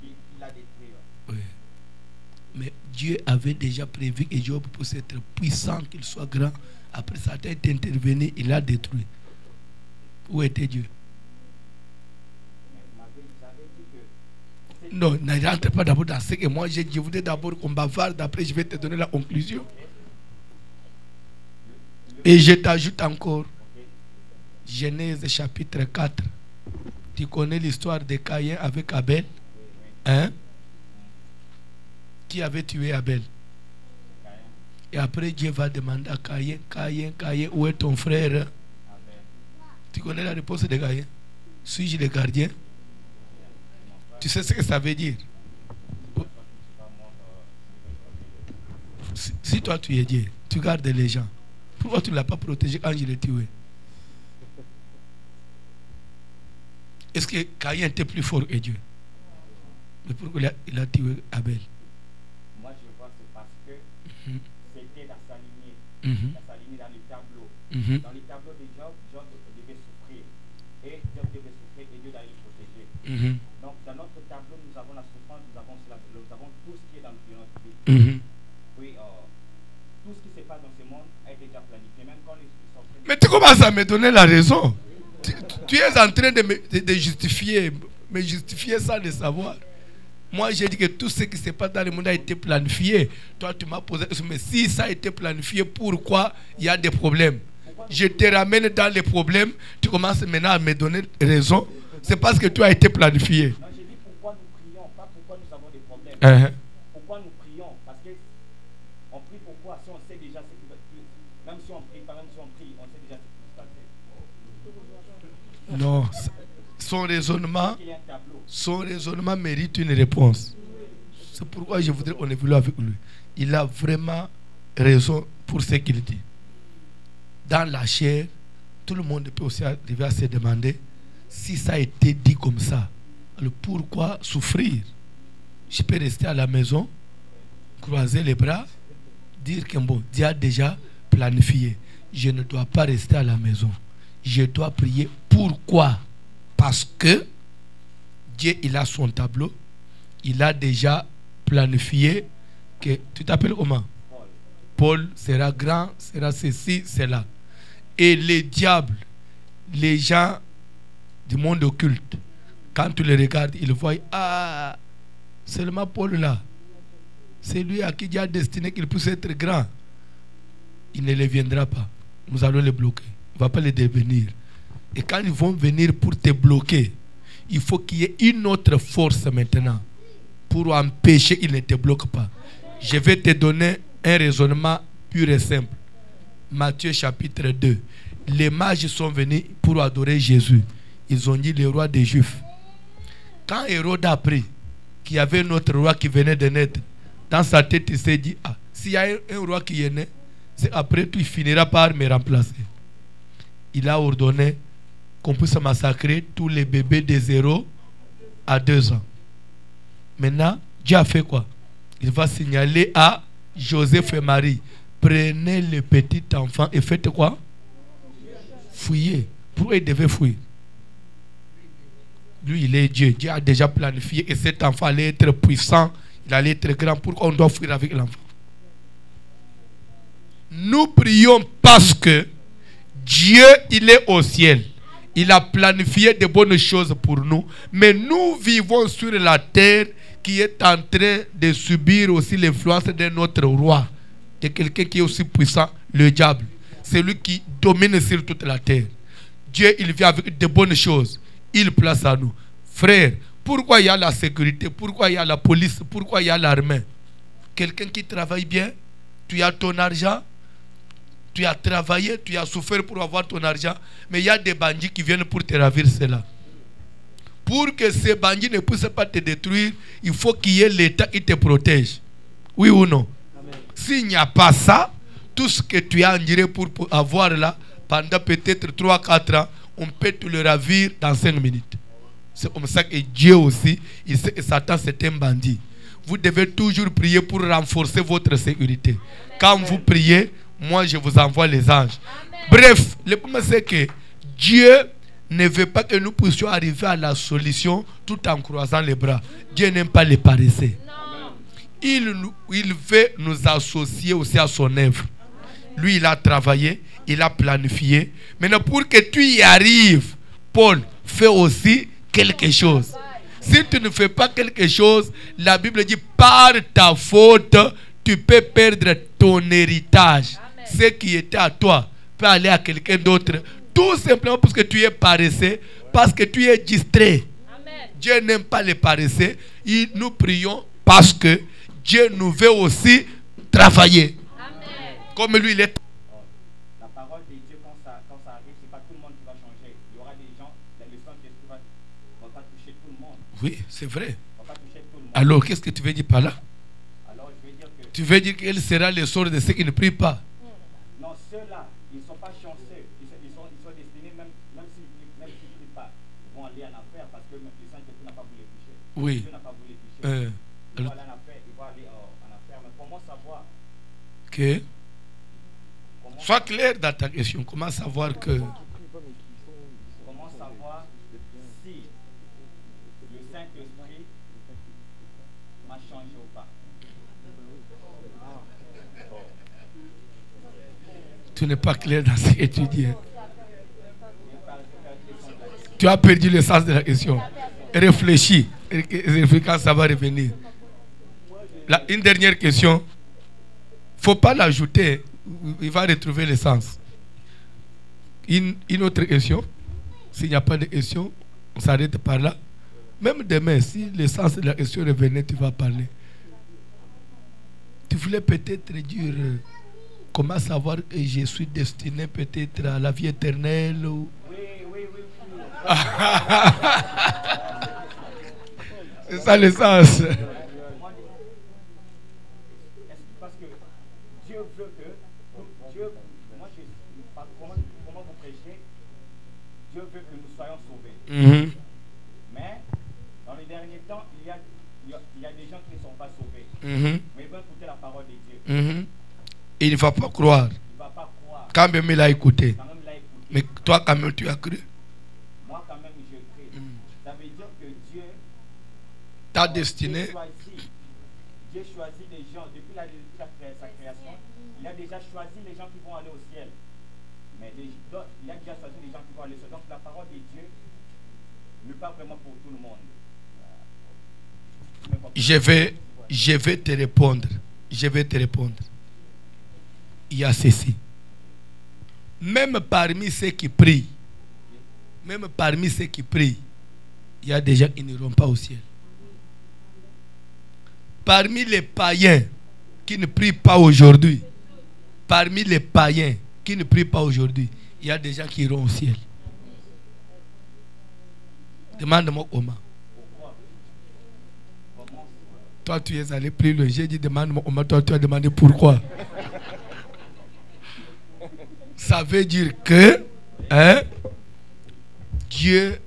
Il a détruit. Oui. Mais Dieu avait déjà prévu que Job puisse être puissant, qu'il soit grand. Après Satan est intervenu, il a détruit. Où était Dieu? Non, ne rentre pas d'abord dans ce que moi j'ai dit. Je voudrais d'abord qu'on bavarde, après je vais te donner la conclusion. Et je t'ajoute encore Genèse chapitre 4. Tu connais l'histoire de Caïn avec Abel? Hein? Qui avait tué Abel? Et après Dieu va demander à Caïn, Caïn, où est ton frère? Tu connais la réponse de Caïn? Suis-je le gardien? Tu sais ce que ça veut dire? Si toi tu es Dieu, tu gardes les gens, pourquoi tu ne l'as pas protégé quand je l'ai tué? Est-ce que Caïn était plus fort que Dieu? Mais pourquoi il a tué Abel? Moi je vois c'est parce que c'était dans sa lignée. Dans sa lignée, dans le tableau. Dans le tableau de Job, Job devait souffrir. Et Job devait souffrir et Dieu allait le protéger. Donc dans notre tableau, nous avons la souffrance, nous avons tout ce qui est dans notre vie. Oui, tout ce qui se passe dans ce monde a été déjà planifié. Même quand les sont... Mais tu commences à me donner la raison. Tu es en train de justifier, me justifier sans le savoir. Moi, j'ai dit que tout ce qui se passe dans le monde a été planifié. Toi, tu m'as posé, mais si ça a été planifié, pourquoi il y a des problèmes? Je te ramène dans les problèmes. Tu commences maintenant à me donner raison. C'est parce que tu as été planifié. Non, j'ai dit pourquoi nous prions, pas pourquoi nous avons des problèmes. Pourquoi nous prions? Parce que on prie pourquoi? Si on sait déjà ce qui va se... Même si on prie, même si on prie, on sait déjà ce qui va se passer. Non, son raisonnement mérite une réponse. C'est pourquoi je voudrais qu'on évolue avec lui. Il a vraiment raison pour ce qu'il dit. Dans la chair, tout le monde peut aussi arriver à se demander si ça a été dit comme ça. Alors pourquoi souffrir? Je peux rester à la maison, croiser les bras, dire que bon, Dieu a déjà planifié. Je ne dois pas rester à la maison. Je dois prier. Pourquoi? Parce que Dieu, il a son tableau. Il a déjà planifié que... Tu t'appelles comment? Paul sera grand, sera ceci, cela. Et les diables, les gens du monde occulte, quand tu les regardes, ils voient, ah, seulement Paul là, c'est lui à qui Dieu a destiné qu'il puisse être grand. Il ne les viendra pas. Nous allons les bloquer. On ne va pas les devenir. Et quand ils vont venir pour te bloquer, il faut qu'il y ait une autre force maintenant pour empêcher qu'ils ne te bloquent pas. Je vais te donner un raisonnement pur et simple. Matthieu chapitre 2. les mages sont venus pour adorer Jésus. Ils ont dit le roi des Juifs. Quand Hérode a appris qu'il y avait un autre roi qui venait de naître, dans sa tête, il s'est dit, ah, s'il y a un roi qui est né, c'est après tout, il finira par me remplacer. Il a ordonné qu'on puisse massacrer tous les bébés de 0 à 2 ans. Maintenant, Dieu a fait quoi? Il va signaler à Joseph et Marie, prenez le petit enfant et faites quoi? Fouillez. Pourquoi il devait fouiller? Lui, il est Dieu. Dieu a déjà planifié et cet enfant allait être puissant, il allait être grand. Pourquoi on doit fuir avec l'enfant? Nous prions parce que Dieu, il est au ciel. Il a planifié de bonnes choses pour nous. Mais nous vivons sur la terre qui est en train de subir aussi l'influence de notre roi. De quelqu'un qui est aussi puissant, le diable. C'est lui qui domine sur toute la terre. Dieu, il vient avec de bonnes choses. Il place à nous. Frère, pourquoi il y a la sécurité? Pourquoi il y a la police? Pourquoi il y a l'armée? Quelqu'un qui travaille bien, tu as ton argent, tu as travaillé, tu as souffert pour avoir ton argent, mais il y a des bandits qui viennent pour te ravir cela. Pour que ces bandits ne puissent pas te détruire, il faut qu'il y ait l'État qui te protège. Oui ou non? S'il n'y a pas ça, tout ce que tu as enduré pour avoir là, pendant peut-être 3-4 ans, on peut te le ravir dans 5 minutes. C'est comme ça que Dieu aussi, il sait que Satan c'est un bandit. Vous devez toujours prier pour renforcer votre sécurité. Quand vous priez, moi je vous envoie les anges. Bref, le problème c'est que Dieu ne veut pas que nous puissions arriver à la solution tout en croisant les bras. Dieu n'aime pas les paresseux. Il veut nous associer aussi à son œuvre. Lui, il a travaillé, il a planifié. Maintenant, pour que tu y arrives, Paul, fais aussi quelque chose. Si tu ne fais pas quelque chose, la Bible dit, par ta faute, tu peux perdre ton héritage. Amen. Ce qui était à toi peut aller à quelqu'un d'autre. Tout simplement parce que tu es paresseux, parce que tu es distrait. Amen. Dieu n'aime pas les paresseux. Nous prions parce que Dieu nous veut aussi travailler. Amen. Comme lui, il est. La parole de Dieu, quand ça arrive, ce n'est pas tout le monde qui va changer. Il y aura des gens, le Saint-Esprit ne va pas toucher tout le monde. Oui, c'est vrai. Va pas toucher tout le monde. Alors, qu'est-ce que tu veux dire par là? Alors, je veux dire que... Tu veux dire quel sera le sort de ceux qui ne prient pas? Non, ceux-là, ils ne sont pas chanceux. Ils sont destinés, même s'ils ne prient pas, ils vont aller en enfer parce que le Saint-Esprit n'a pas voulu les toucher. Oui. Dieu n'a pas voulu les toucher. Ils vont aller en enfer, ils vont aller en enfer. Mais comment savoir? Que? Sois clair dans ta question. Comment savoir que... Comment savoir si le Saint-Esprit m'a changé ou pas? Tu n'es pas clair dans ce que tu dis. Tu as perdu le sens de la question. Réfléchis. Quand ça va revenir. Une dernière question. Il ne faut pas l'ajouter. Il va retrouver le sens. Une autre question. S'il n'y a pas de question, on s'arrête par là. Même demain, si le sens de la question revenait, tu vas parler. Tu voulais peut-être dire comment savoir que je suis destiné peut-être à la vie éternelle ou... Oui. C'est ça le sens. Parce que Dieu veut que... moi, comment vous prêchez, Dieu veut que nous soyons sauvés. Mais, dans les derniers temps, il y a des gens qui ne sont pas sauvés. Mais ils vont écouter la parole de Dieu. Il ne va pas croire. Il ne va pas croire. Quand même, il a écouté. Quand même, il a écouté. Mais toi, quand même, tu as cru. Moi, quand même, je crie. Ça veut dire que Dieu... Ta destinée... Dieu choisit les gens. Depuis sa création, il a déjà choisi les gens qui vont aller au ciel. Mais il a déjà choisi les gens qui vont aller au ciel. Donc, la parole de Dieu n'est pas vraiment pour tout le monde. Je vais te répondre. Je vais te répondre. Il y a ceci. Même parmi ceux qui prient, il y a des gens qui n'iront pas au ciel. Parmi les païens qui ne prient pas aujourd'hui, parmi les païens qui ne prient pas aujourd'hui, il y a des gens qui iront au ciel. Demande-moi comment. Toi, tu es allé prier le j'ai dit demande-moi comment. Toi, tu as demandé pourquoi. Ça veut dire que Dieu,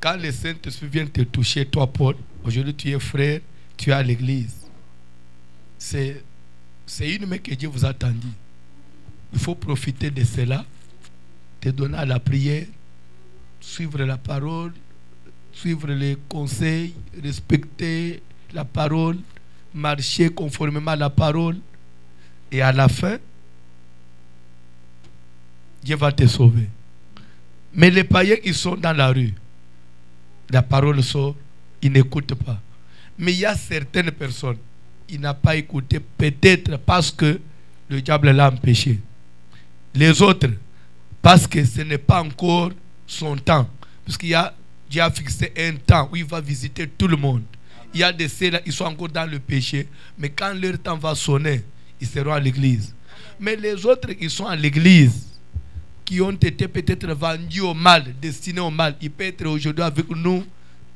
quand les Saint-Esprit viennent te toucher, toi, Paul, aujourd'hui tu es frère, tu es à l'église. C'est une main que Dieu vous a tendue. Il faut profiter de cela, te donner à la prière, suivre la parole, suivre les conseils, respecter la parole, marcher conformément à la parole. Et à la fin, Dieu va te sauver. Mais les païens, ils sont dans la rue. La parole sort, ils n'écoutent pas. Mais il y a certaines personnes, ils n'ont pas écouté, peut-être parce que le diable l'a empêché. Les autres, parce que ce n'est pas encore son temps. Parce qu'il y a, Dieu a fixé un temps où il va visiter tout le monde. Il y a des ceux-là, ils sont encore dans le péché. Mais quand leur temps va sonner, ils seront à l'église. Mais les autres qui sont à l'église, qui ont été peut-être vendus au mal, destinés au mal, il peut être aujourd'hui avec nous,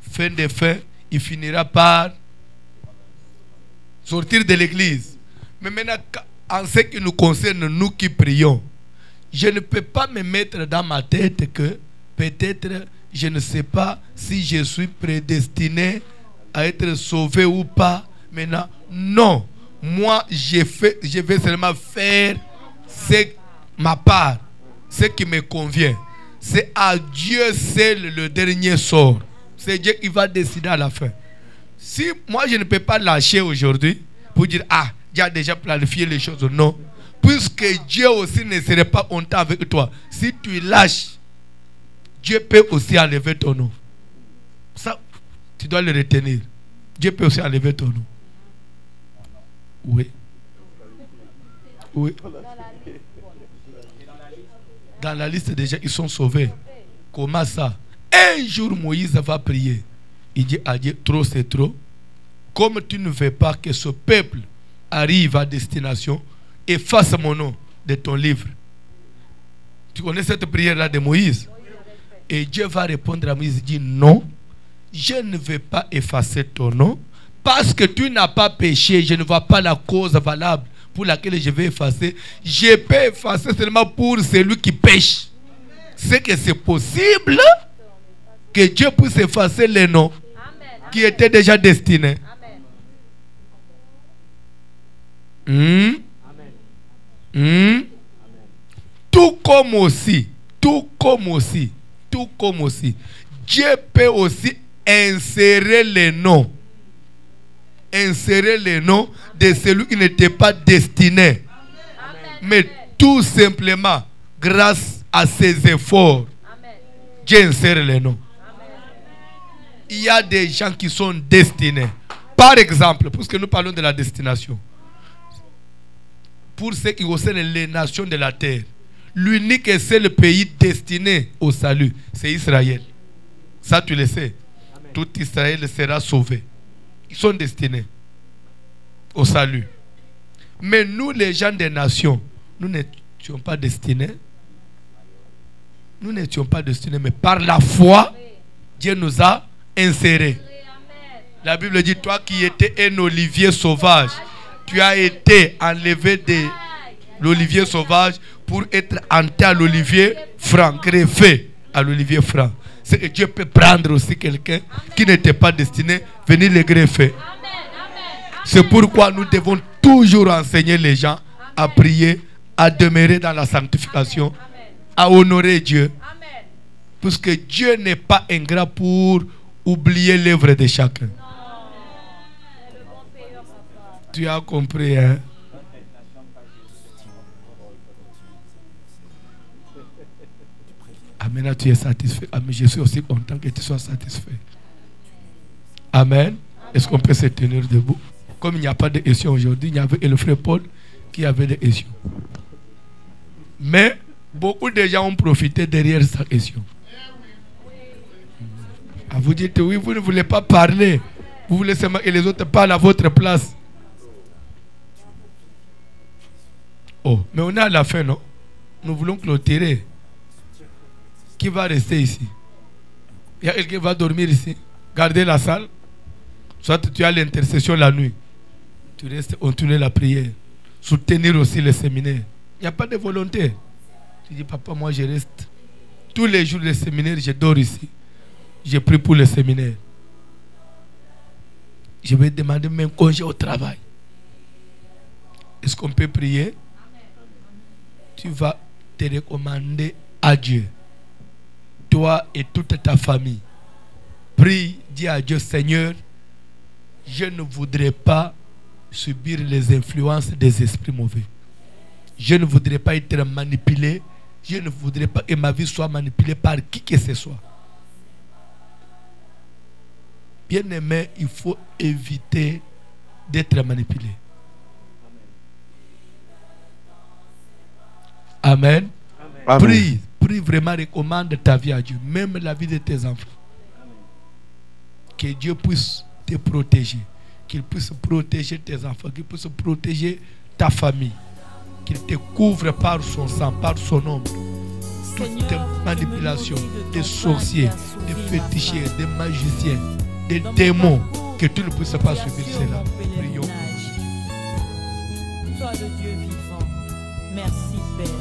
fin de fin, il finira par sortir de l'église. Mais maintenant, en ce qui nous concerne, nous qui prions, je ne peux pas me mettre dans ma tête que peut-être je ne sais pas si je suis prédestiné à être sauvé ou pas. Maintenant, non. Moi, je vais seulement faire ma part, ce qui me convient. C'est à Dieu seul le dernier sort. C'est Dieu qui va décider à la fin. Si moi je ne peux pas lâcher aujourd'hui pour dire ah, Dieu a déjà planifié les choses, non. Puisque Dieu aussi ne serait pas content avec toi. Si tu lâches, Dieu peut aussi enlever ton nom. Ça, tu dois le retenir. Dieu peut aussi enlever ton nom. Oui. Oui. Dans la liste des gens, ils sont sauvés. Comment ça? Un jour, Moïse va prier. Il dit à Dieu, trop c'est trop. Comme tu ne veux pas que ce peuple arrive à destination, efface mon nom de ton livre. Tu connais cette prière-là de Moïse? Et Dieu va répondre à Moïse, il dit non, je ne vais pas effacer ton nom parce que tu n'as pas péché. Je ne vois pas la cause valable pour laquelle je vais effacer. Je peux effacer seulement pour celui qui pêche. C'est que c'est possible que Dieu puisse effacer les noms qui étaient déjà destinés. Tout comme aussi, Dieu peut aussi insérer les noms. Insérer les noms de celui qui n'était pas destiné. Mais tout simplement, grâce à ses efforts, Dieu insère les noms. Il y a des gens qui sont destinés. Par exemple, puisque nous parlons de la destination, pour ceux qui concernent les nations de la terre, l'unique et seul pays destiné au salut, c'est Israël. Ça, tu le sais. Amen. Tout Israël sera sauvé. Ils sont destinés au salut. Mais nous, les gens des nations, nous n'étions pas destinés. Nous n'étions pas destinés, mais par la foi, Dieu nous a insérés. La Bible dit, toi qui étais un olivier sauvage, tu as été enlevé de l'olivier sauvage pour être hanté à l'olivier franc, greffé à l'olivier franc. C'est que Dieu peut prendre aussi quelqu'un qui n'était pas destiné, venir le greffer. C'est pourquoi nous devons toujours enseigner les gens à prier, à demeurer dans la sanctification, à honorer Dieu. Parce que Dieu n'est pas ingrat pour oublier l'œuvre de chacun. Tu as compris, hein? Amen, tu es satisfait. Amen, je suis aussi content que tu sois satisfait. Amen. Est-ce qu'on peut se tenir debout? Comme il n'y a pas de questions aujourd'hui, il y avait le frère Paul qui avait des questions. Mais beaucoup de gens ont profité derrière sa question. Vous dites oui, vous ne voulez pas parler. Vous voulez seulement que les autres parlent à votre place. Oh, mais on est à la fin, non? Nous voulons clôturer. Qui va rester ici? Il y a quelqu'un qui va dormir ici? Garder la salle? Soit tu as l'intercession la nuit. Tu restes continuer la prière. Soutenir aussi les séminaires. Il n'y a pas de volonté. Tu dis, papa, moi je reste. Tous les jours des séminaires, je dors ici. Je prie pour les séminaires. Je vais demander même congé au travail. Est-ce qu'on peut prier? Tu vas te recommander à Dieu. Toi et toute ta famille. Prie, dis à Dieu, Seigneur, je ne voudrais pas subir les influences des esprits mauvais. Je ne voudrais pas être manipulé. Je ne voudrais pas que ma vie soit manipulée par qui que ce soit. Bien aimé, il faut éviter d'être manipulé. Amen. Amen. Prie, prie vraiment, recommande ta vie à Dieu, même la vie de tes enfants. Que Dieu puisse te protéger, qu'il puisse protéger tes enfants, qu'il puisse protéger ta famille, qu'il te couvre par son sang, par son ombre. Toutes tes manipulations, des sorciers, des féticheurs, des magiciens, des démons, que tu ne puisses pas subir cela. Prions. Toi le Dieu vivant, merci Père.